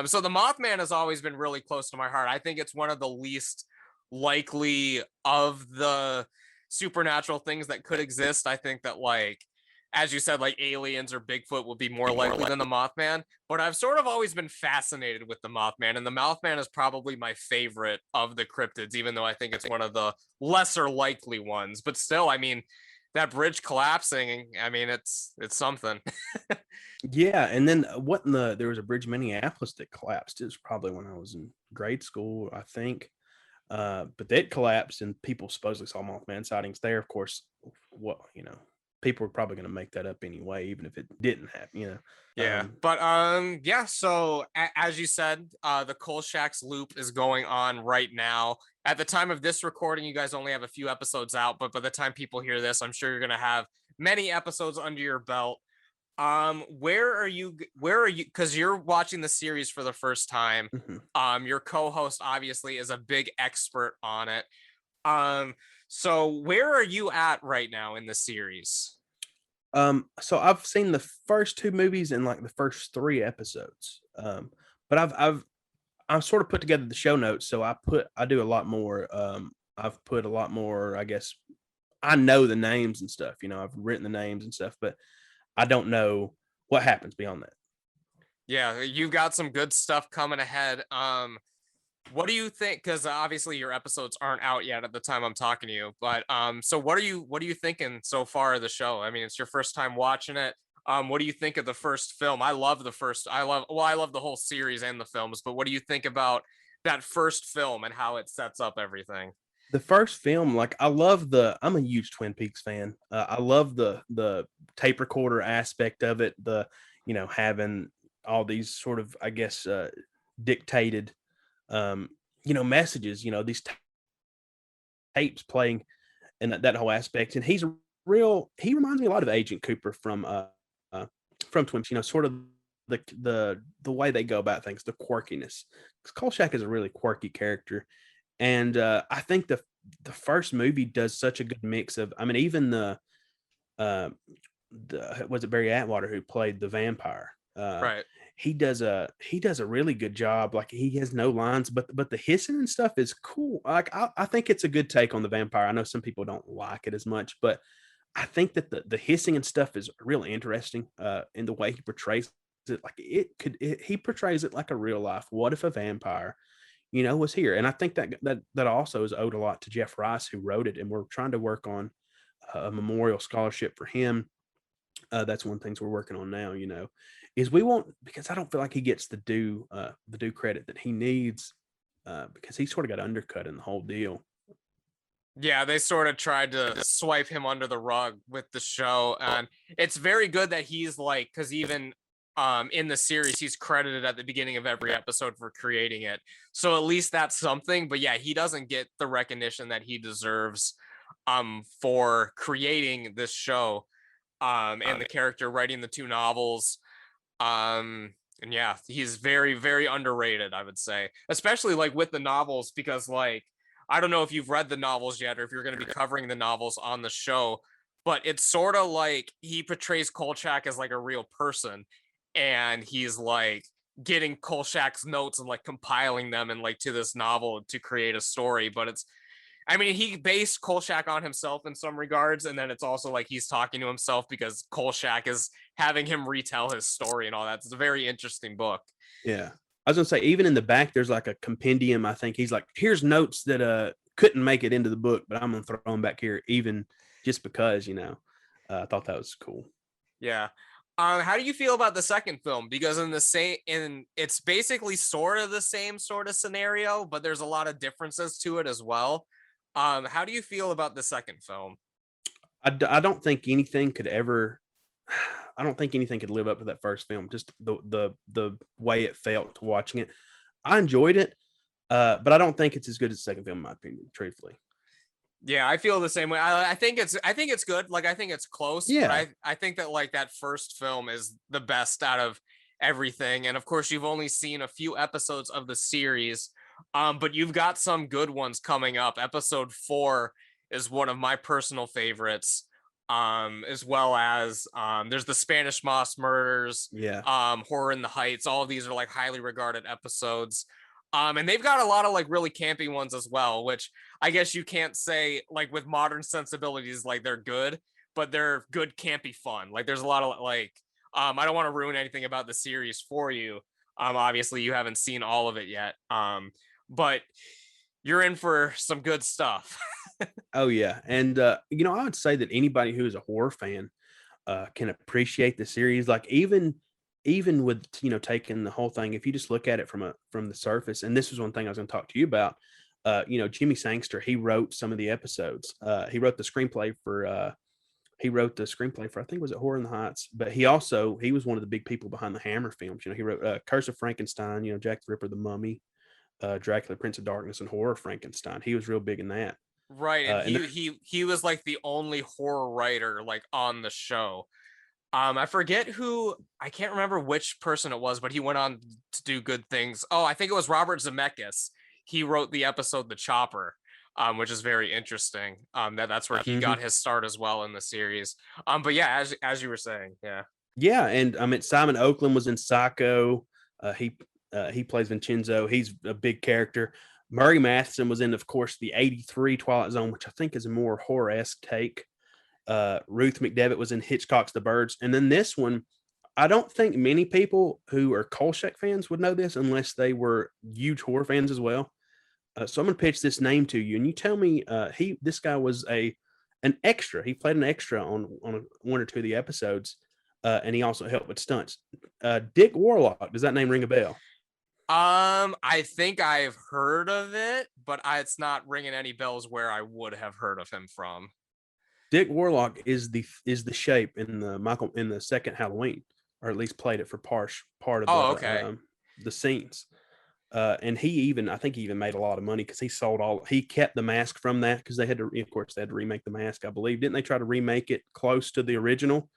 So the Mothman has always been really close to my heart. I think it's one of the least likely of the supernatural things that could exist. I think that, like, as you said, like aliens or Bigfoot would be more likely than the Mothman. But I've sort of always been fascinated with the Mothman, and the Mothman is probably my favorite of the cryptids, even though I think it's one of the lesser likely ones. But still, I mean, that bridge collapsing, I mean, it's something. Yeah, and then what in there was a bridge in Minneapolis that collapsed. It was probably when I was in grade school, I think. But that collapsed, and people supposedly saw Mothman sightings there. Of course, what you know, people were probably going to make that up anyway, even if it didn't happen. You know, Yeah, but yeah. So as you said, the Kolchak's loop is going on right now. At the time of this recording, you guys only have a few episodes out, but by the time people hear this, I'm sure you're gonna have many episodes under your belt. Where are you? Where are you? Because you're watching the series for the first time. mhm. Your co-host obviously is a big expert on it. Um, so where are you at right now in the series? So I've seen the first two movies and like the first three episodes. But I've sort of put together the show notes, so I do a lot more. I've put a lot more. I guess I know the names and stuff. You know, I've written the names and stuff, but I don't know what happens beyond that. Yeah, you've got some good stuff coming ahead. What do you think? Because obviously your episodes aren't out yet at the time I'm talking to you. But so what are you thinking so far of the show? I mean, it's your first time watching it. What do you think of the first film? I love the first. I love the whole series and the films. But what do you think about that first film and how it sets up everything? The first film, like I'm a huge Twin Peaks fan. I love the tape recorder aspect of it. The you know having all these sort of I guess dictated um, you know messages. You know these tapes playing and that whole aspect. And he's a he reminds me a lot of Agent Cooper from Twin Peaks. You know, sort of the way they go about things, the quirkiness. Because Kolchak is a really quirky character, and I think the first movie does such a good mix of. I mean, even uh, the was it Barry Atwater who played the vampire? Right. He does a really good job. Like he has no lines, but the hissing and stuff is cool. Like I think it's a good take on the vampire. I know some people don't like it as much, but I think that the hissing and stuff is really interesting in the way he portrays it. Like he portrays it like a real life. What if a vampire, you know, was here? And I think that also is owed a lot to Jeff Rice who wrote it, and we're trying to work on a memorial scholarship for him. That's one of the things we're working on now. You know, is we won't because I don't feel like he gets the due credit that he needs because he sort of got undercut in the whole deal. Yeah, they sort of tried to swipe him under the rug with the show, and it's very good that he's like, because even in the series, he's credited at the beginning of every episode for creating it. So at least that's something. But yeah, he doesn't get the recognition that he deserves for creating this show and the character writing the two novels. And yeah, he's very, very underrated, I would say, especially like with the novels, because like, I don't know if you've read the novels yet or if you're going to be covering the novels on the show, but it's sort of like he portrays Kolchak as like a real person, and he's like getting Kolchak's notes and like compiling them and like to this novel to create a story. But it's, I mean, he based Kolchak on himself in some regards, and then it's also like he's talking to himself because Kolchak is having him retell his story and all that. It's a very interesting book. Yeah. I was gonna say, even in the back, there's like a compendium. I think he's like, here's notes that couldn't make it into the book, but I'm gonna throw them back here, even just because, I thought that was cool. Yeah. How do you feel about the second film? Because it's basically sort of the same sort of scenario, but there's a lot of differences to it as well. How do you feel about the second film? I don't think anything could ever. I don't think anything could live up to that first film. Just the way it felt watching it. I enjoyed it, but I don't think it's as good as the second film, in my opinion. Truthfully. Yeah, I feel the same way. I think it's good. Like, I think it's close. Yeah. But I think that like that first film is the best out of everything. And of course, you've only seen a few episodes of the series, but you've got some good ones coming up. Episode 4 is one of my personal favorites. As well as there's the Spanish Moss Murders, Yeah. Horror in the Heights. All of these are like highly regarded episodes. And they've got a lot of like really campy ones as well, which I guess you can't say like with modern sensibilities, like they're good, but they're good campy fun. Like there's a lot of like, I don't want to ruin anything about the series for you. Obviously you haven't seen all of it yet. But you're in for some good stuff. Oh yeah, and I would say that anybody who is a horror fan can appreciate the series. Like even with taking the whole thing, if you just look at it from the surface, and this was one thing I was going to talk to you about. Jimmy Sangster, he wrote some of the episodes. He wrote the screenplay for I think was it Horror in the Heights, but he was one of the big people behind the Hammer films. He wrote Curse of Frankenstein, Jack the Ripper, the Mummy, Dracula, Prince of Darkness, and Horror of Frankenstein. He was real big in that. Right, and And he was like the only horror writer like on the show. I forget who, I can't remember which person it was, but he went on to do good things. Oh, I think it was Robert Zemeckis. He wrote the episode The Chopper, which is very interesting. That's where he got his start as well in the series. But yeah, as you were saying, yeah. Yeah, and Simon Oakland was in Psycho. He plays Vincenzo. He's a big character. Murray Matheson was in, of course, the '83 Twilight Zone, which I think is a more horror-esque take. Ruth McDevitt was in Hitchcock's The Birds, and then this one, I don't think many people who are Kolchak fans would know this unless they were huge horror fans as well. So I'm going to pitch this name to you, and you tell me. This guy was an extra. He played an extra on one or two of the episodes, and he also helped with stunts. Dick Warlock. Does that name ring a bell? I think I've heard of it, but it's not ringing any bells where I would have heard of him from. Dick Warlock is the Shape in the second Halloween, or at least played it for part of the scenes. And I think he even made a lot of money because he kept the mask from that because they had to remake the mask, I believe. Didn't they try to remake it close to the original?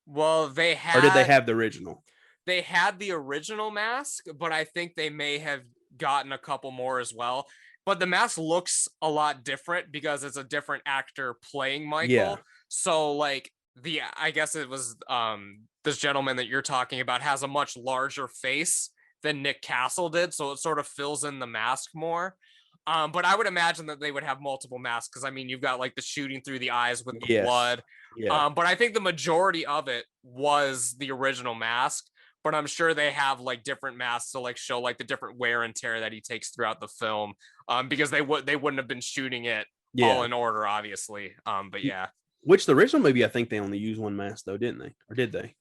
Well, or did they have the original? They had the original mask, but I think they may have gotten a couple more as well. But the mask looks a lot different because it's a different actor playing Michael. Yeah. So like I guess it was this gentleman that you're talking about has a much larger face than Nick Castle did, so it sort of fills in the mask more. But I would imagine that they would have multiple masks because I mean you've got like the shooting through the eyes with the blood. Yeah. But I think the majority of it was the original mask. But I'm sure they have like different masks to like show like the different wear and tear that he takes throughout the film, because they wouldn't have been shooting it all in order, obviously. But yeah, which the original movie I think they only used one mask though, didn't they? Or did they?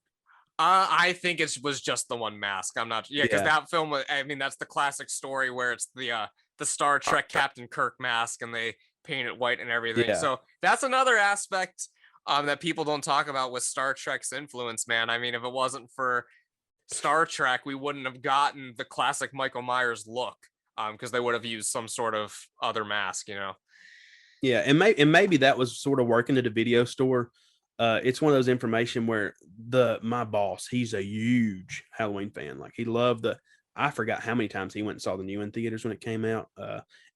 I think it was just the one mask. I'm not. Yeah, because that film. I mean, that's the classic story where it's the Star Trek Captain Kirk mask and they paint it white and everything. Yeah. So that's another aspect that people don't talk about with Star Trek's influence, man. I mean, if it wasn't for Star Trek, we wouldn't have gotten the classic Michael Myers look, because they would have used some sort of other mask, Yeah, and maybe that was sort of working at a video store. It's one of those information where my boss, he's a huge Halloween fan. Like he loved I forgot how many times he went and saw the new in theaters when it came out.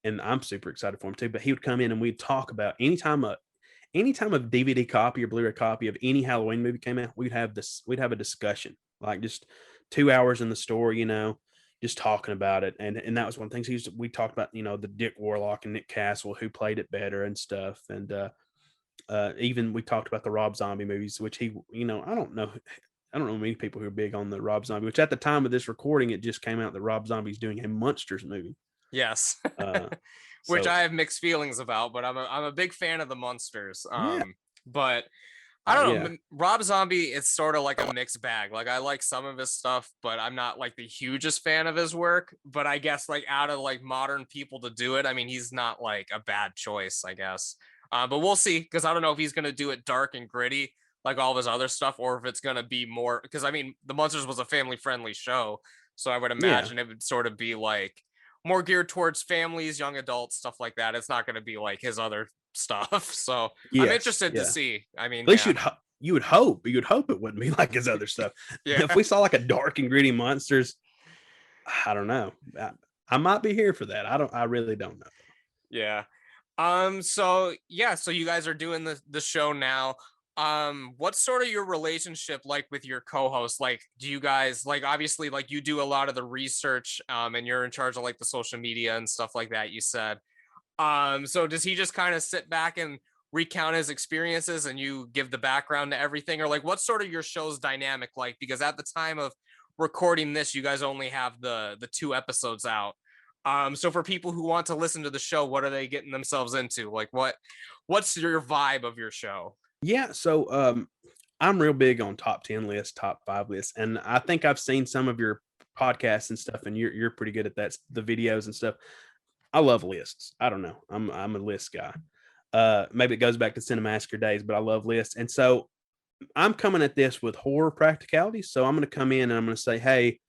And I'm super excited for him too. But he would come in and we'd talk about anytime a DVD copy or Blu-ray copy of any Halloween movie came out, we'd have a discussion, like just 2 hours in the store, just talking about it. And that was one of the things we talked about, the Dick Warlock and Nick Castle, who played it better and stuff. And even we talked about the Rob Zombie movies, which I don't know many people who are big on the Rob Zombie, which at the time of this recording, it just came out that Rob Zombie's doing a Monsters movie. Yes. Uh, Which so- I have mixed feelings about, but I'm a big fan of the Monsters. Yeah. But I don't know. Yeah. Rob Zombie, it's sort of like a mixed bag. Like I like some of his stuff, but I'm not like the hugest fan of his work. But I guess like out of like modern people to do it, I mean, he's not like a bad choice, I guess. But we'll see, because I don't know if he's gonna do it dark and gritty like all of his other stuff, or if it's gonna be more. Because I mean, The Monsters was a family-friendly show, so I would imagine it would sort of be like more geared towards families, young adults, stuff like that. It's not going to be like his other stuff. So I'm interested to see. I mean, at least you would hope it wouldn't be like his other stuff. Yeah. If we saw like a dark and gritty Monsters, I don't know. I might be here for that. I really don't know. Yeah. So you guys are doing the show now. What's sort of your relationship like with your co-host? Like, do you guys, like, obviously, like, you do a lot of the research, and you're in charge of like the social media and stuff like that, you said. So does he just kind of sit back and recount his experiences and you give the background to everything? Or like, what's sort of your show's dynamic like? Because at the time of recording this, you guys only have the 2 episodes out. So for people who want to listen to the show, what are they getting themselves into? Like, what's your vibe of your show? Yeah, so I'm real big on top 10 lists, top 5 lists, and I think I've seen some of your podcasts and stuff, and you're pretty good at that, the videos and stuff. I love lists. I don't know. I'm a list guy. Maybe it goes back to Cinemassacre days, but I love lists. And so I'm coming at this with horror practicality. So I'm going to come in and I'm going to say, hey,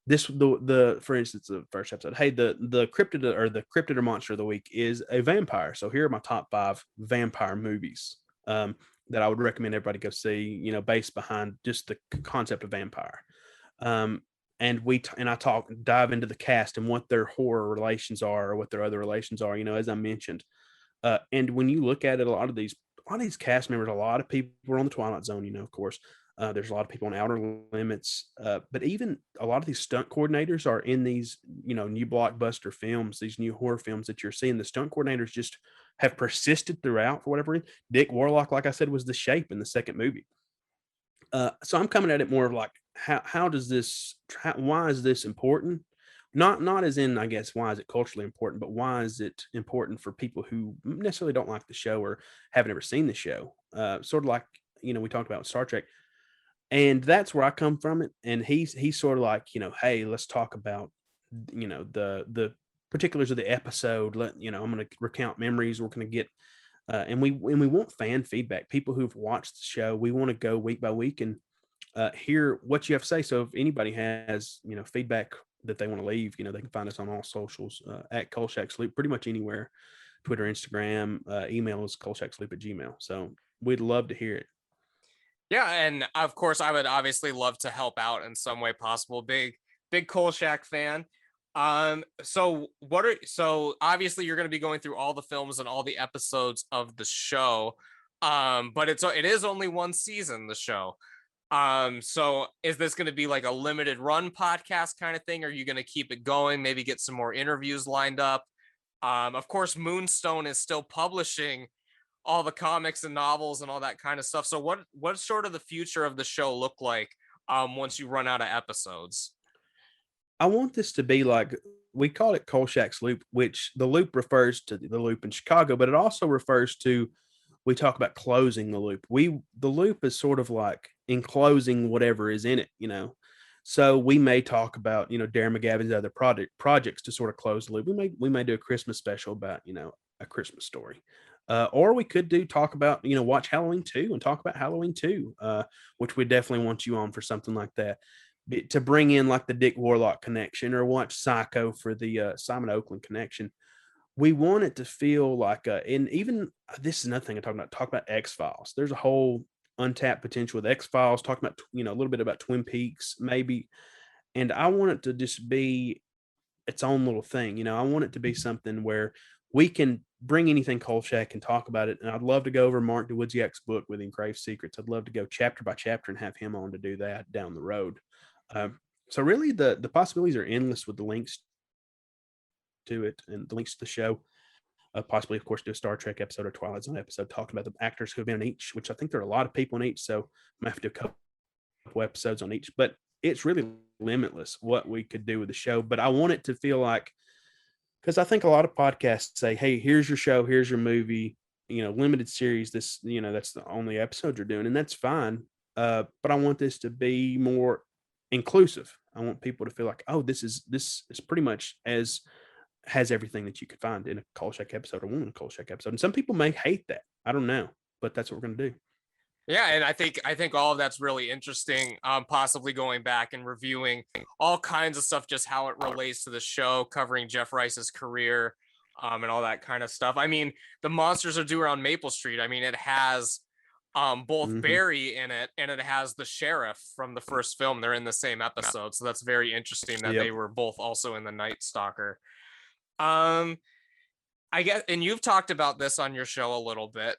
for instance, the first episode, hey, the cryptid or monster of the week is a vampire. So here are my top 5 vampire movies that I would recommend everybody go see, based behind just the concept of vampire. And I dive into the cast and what their horror relations are, or what their other relations are, as I mentioned. And when you look at it, a lot of these cast members, a lot of people were on the Twilight Zone, of course. There's a lot of people on Outer Limits, but even a lot of these stunt coordinators are in these, new blockbuster films, these new horror films that you're seeing. The stunt coordinators just have persisted throughout for whatever reason. Dick Warlock, like I said, was the Shape in the second movie. So I'm coming at it more of like, why is this important? Not as in, I guess, why is it culturally important, but why is it important for people who necessarily don't like the show or haven't ever seen the show? Sort of like, we talked about Star Trek. And that's where I come from it. And he's sort of like, hey, let's talk about, the particulars of the episode. I'm going to recount memories. We're going to get, and we want fan feedback. People who've watched the show, we want to go week by week and hear what you have to say. So if anybody has, feedback that they want to leave, they can find us on all socials at Kolchak Sleep, pretty much anywhere, Twitter, Instagram, email is kolchaksleep@gmail.com. So we'd love to hear it. Yeah, and of course, I would obviously love to help out in some way possible. Big Kolchak fan. So obviously you're going to be going through all the films and all the episodes of the show. But it is only one season, the show. So is this going to be like a limited run podcast kind of thing? Or are you going to keep it going? Maybe get some more interviews lined up? Of course, Moonstone is still publishing all the comics and novels and all that kind of stuff. So what's sort of the future of the show look like once you run out of episodes? I want this to be like, we call it Kolchak's Loop, which the loop refers to the loop in Chicago, but it also refers to, we talk about closing the loop. The loop is sort of like enclosing whatever is in it, So we may talk about, Darren McGavin's other projects to sort of close the loop. We may do a Christmas special about, a Christmas story. Or we could talk about, watch Halloween 2 and talk about Halloween 2, which we definitely want you on for something like that. To bring in like the Dick Warlock connection, or watch Psycho for the Simon Oakland connection. We want it to feel like, and even this is another thing I talk about X-Files. There's a whole untapped potential with X-Files, talking about, a little bit about Twin Peaks, maybe. And I want it to just be its own little thing. I want it to be something where we can bring anything Kolchak and talk about it. And I'd love to go over Mark DeWoodziak's book with Engraved Secrets. I'd love to go chapter by chapter and have him on to do that down the road. So really the possibilities are endless with the links to it and the links to the show. Possibly, of course, do a Star Trek episode or Twilight Zone episode talking about the actors who have been in each, which I think there are a lot of people in each. So I'm gonna have to do a couple episodes on each. But it's really limitless what we could do with the show. But I want it to feel like, because I think a lot of podcasts say, "Hey, here's your show, here's your movie, limited series. This, that's the only episode you're doing," and that's fine. But I want this to be more inclusive. I want people to feel like, "Oh, this is pretty much has everything that you could find in a Kolchak episode or one Kolchak episode." And some people may hate that. I don't know, but that's what we're going to do. Yeah, and I think all of that's really interesting. Possibly going back and reviewing all kinds of stuff, just how it relates to the show, covering Jeff Rice's career, and all that kind of stuff. I mean, the monsters are due around Maple Street. I mean, it has both Barry in it, and it has the sheriff from the first film. They're in the same episode, so that's very interesting that they were both also in the Night Stalker. I guess, and you've talked about this on your show a little bit,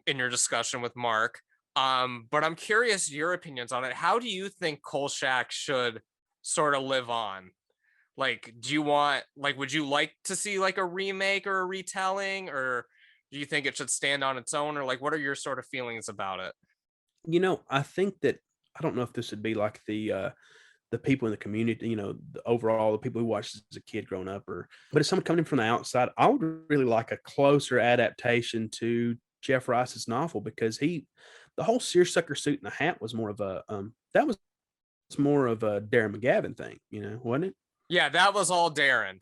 in your discussion with Mark. But I'm curious your opinions on it. How do you think Kolchak should sort of live on? Like, would you like to see like a remake or a retelling, or do you think it should stand on its own, or like, what are your sort of feelings about it? I think that, I don't know if this would be like the people in the community, overall, the people who watched as a kid growing up, but if someone coming in from the outside, I would really like a closer adaptation to Jeff Rice's novel, because the whole seersucker suit and the hat was more of a, that was more of a Darren McGavin thing, wasn't it? Yeah, that was all Darren.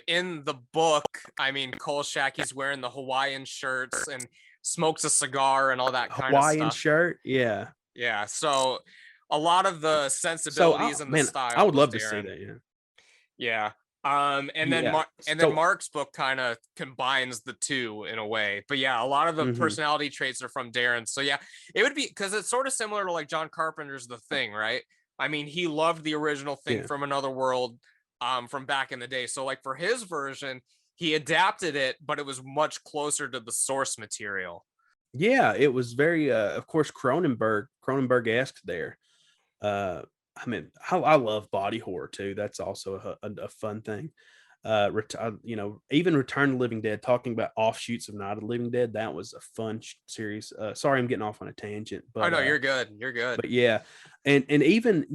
In the book, I mean, Kolchak, he's wearing the Hawaiian shirts and smokes a cigar and all that kind of Hawaiian stuff. shirt. Yeah. Yeah. So a lot of the sensibilities and the style. I would love to Darren. see that. Yeah. Yeah. And then Mark's book kind of combines the two in a way. But yeah, a lot of the personality traits are from Darren. So yeah, it would be, because it's sort of similar to like John Carpenter's The Thing, right? I mean, he loved the original Thing from Another World, from back in the day. So like for his version, he adapted it, but it was much closer to the source material. Yeah, it was very, of course, Cronenberg-esque there. I mean, I love body horror too. That's also a fun thing. Even Return of the Living Dead, talking about offshoots of Night of the Living Dead, that was a fun series. Sorry, I'm getting off on a tangent, but oh no, you're good. You're good. But yeah, and even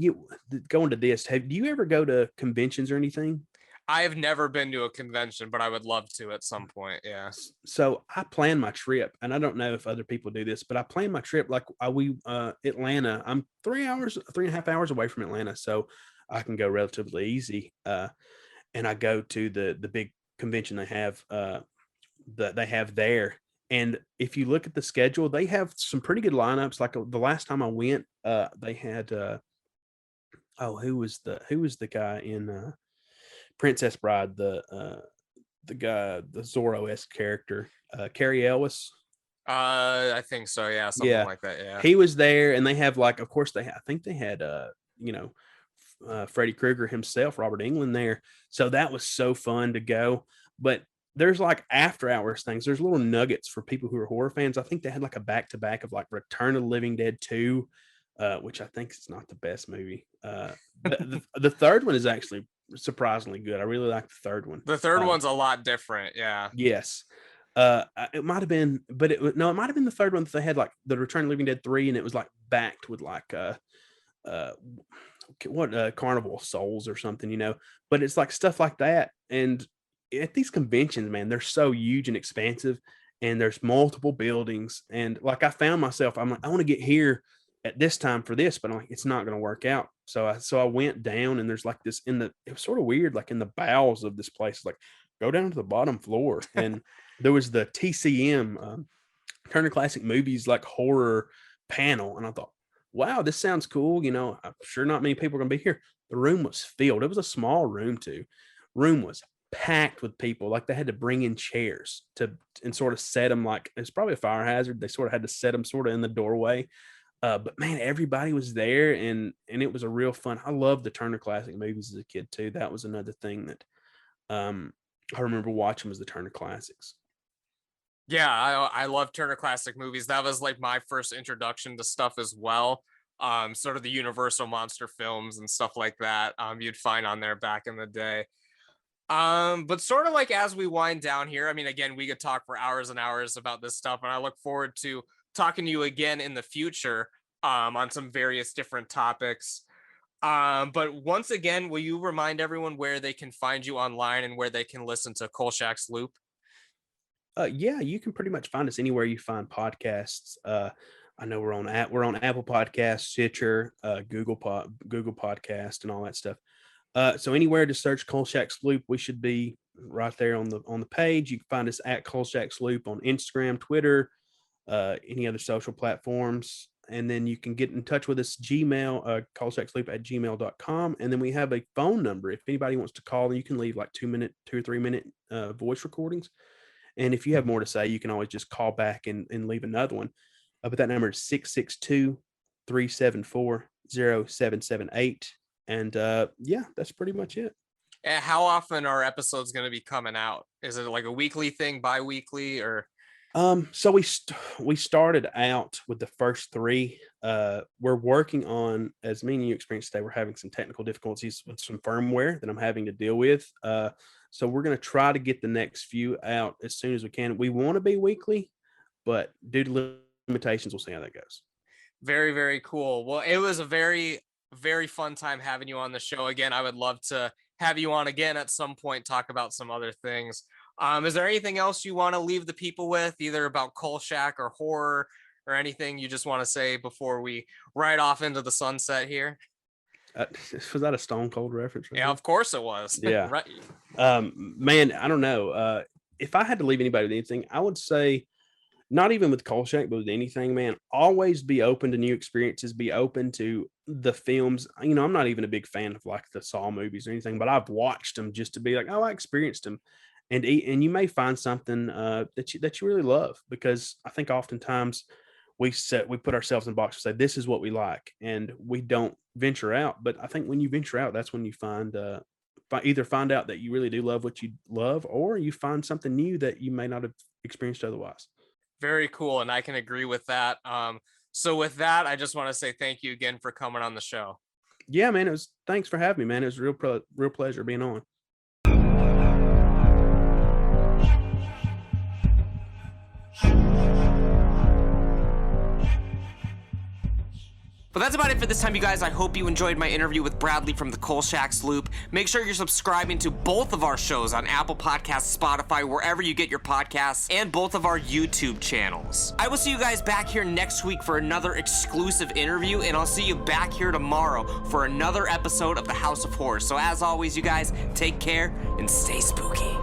going to this, do you ever go to conventions or anything? I have never been to a convention, but I would love to at some point. Yeah. So I plan my trip, and I don't know if other people do this, but I plan my trip like Atlanta. I'm 3.5 hours away from Atlanta, so I can go relatively easy. And I go to the big convention they have that they have there. And if you look at the schedule, they have some pretty good lineups. Like the last time I went, they had who was the guy in Princess Bride, the guy, the Zorro-esque character, Cary Elwes. I think so. Yeah, something like that. Yeah, he was there, and they have of course I think they had Freddy Krueger himself, Robert Englund there. So that was so fun to go. But there's like after hours things. There's little nuggets for people who are horror fans. I think they had like a back-to-back of like Return of the Living Dead 2, which I think is not the best movie. The third one is actually surprisingly good. I really like the third one. The third one's a lot different. Yeah. Yes. It might have been, but it might have been the third one that they had like the Return of the Living Dead 3, and it was like backed with like Carnival of Souls or something, but it's like stuff like that. And at these conventions, man, they're so huge and expansive, and there's multiple buildings. And like I found myself, I'm like, I want to get here at this time for this, but I'm like, it's not going to work out. So I went down, and there's like this it was sort of weird, like in the bowels of this place, like go down to the bottom floor. And there was the TCM, Turner Classic Movies, like horror panel. And I thought, wow, this sounds cool. I'm sure not many people are going to be here. The room was filled. It was a small room too. Room was packed with people. Like they had to bring in chairs and sort of set them, like it's probably a fire hazard. They sort of had to set them sort of in the doorway. But man, everybody was there, and it was a real fun. I loved the Turner Classic Movies as a kid too. That was another thing that I remember watching, was the Turner Classics. Yeah, I love Turner Classic Movies. That was like my first introduction to stuff as well. Sort of the Universal monster films and stuff like that. You'd find on there back in the day. But sort of like as we wind down here, I mean, again, we could talk for hours and hours about this stuff, and I look forward to talking to you again in the future on some various different topics. But once again, will you remind everyone where they can find you online and where they can listen to Kolchak's Loop? Yeah, you can pretty much find us anywhere you find podcasts. I know we're on Apple Podcasts, Stitcher, Google Podcast, and all that stuff. So anywhere to search Kolchak's Loop, we should be right there on the page. You can find us at Kolchak's Loop on Instagram, Twitter, any other social platforms. And then you can get in touch with us, Gmail, kolchaksloop@gmail.com. And then we have a phone number. If anybody wants to call, you can leave like 2 or 3 minute voice recordings. And if you have more to say, you can always just call back and leave another one. But that number is 662-374-0778. And yeah, that's pretty much it. And how often are episodes going to be coming out? Is it like a weekly thing, bi-weekly, or? So we started out with the first 3. We're working on, as me and you experienced today, we're having some technical difficulties with some firmware that I'm having to deal with. So we're going to try to get the next few out as soon as we can. We want to be weekly, but due to limitations, we'll see how that goes. Very, very cool. Well, it was a very, very fun time having you on the show again. I would love to have you on again at some point, talk about some other things. Is there anything else you want to leave the people with, either about Kolchak or horror or anything you just want to say before we ride off into the sunset here? Was that a Stone Cold reference? Right? Yeah, of course it was. Yeah. Right. Man, I don't know. If I had to leave anybody with anything, I would say, not even with Kolchak, but with anything, man, always be open to new experiences, be open to the films. You know, I'm not even a big fan of like the Saw movies or anything, but I've watched them just to be like, oh, I experienced them. And you may find something that you really love, because I think oftentimes we put ourselves in a box and say, this is what we like, and we don't venture out. But I think when you venture out, that's when you either find out that you really do love what you love, or you find something new that you may not have experienced otherwise. Very cool. And I can agree with that. So with that, I just want to say thank you again for coming on the show. Yeah, man. Thanks for having me, man. It was a real pleasure being on. But that's about it for this time, you guys. I hope you enjoyed my interview with Bradley from the Kolchak's Loop. Make sure you're subscribing to both of our shows on Apple Podcasts, Spotify, wherever you get your podcasts, and both of our YouTube channels. I will see you guys back here next week for another exclusive interview, and I'll see you back here tomorrow for another episode of the House of Horror. So as always, you guys, take care and stay spooky.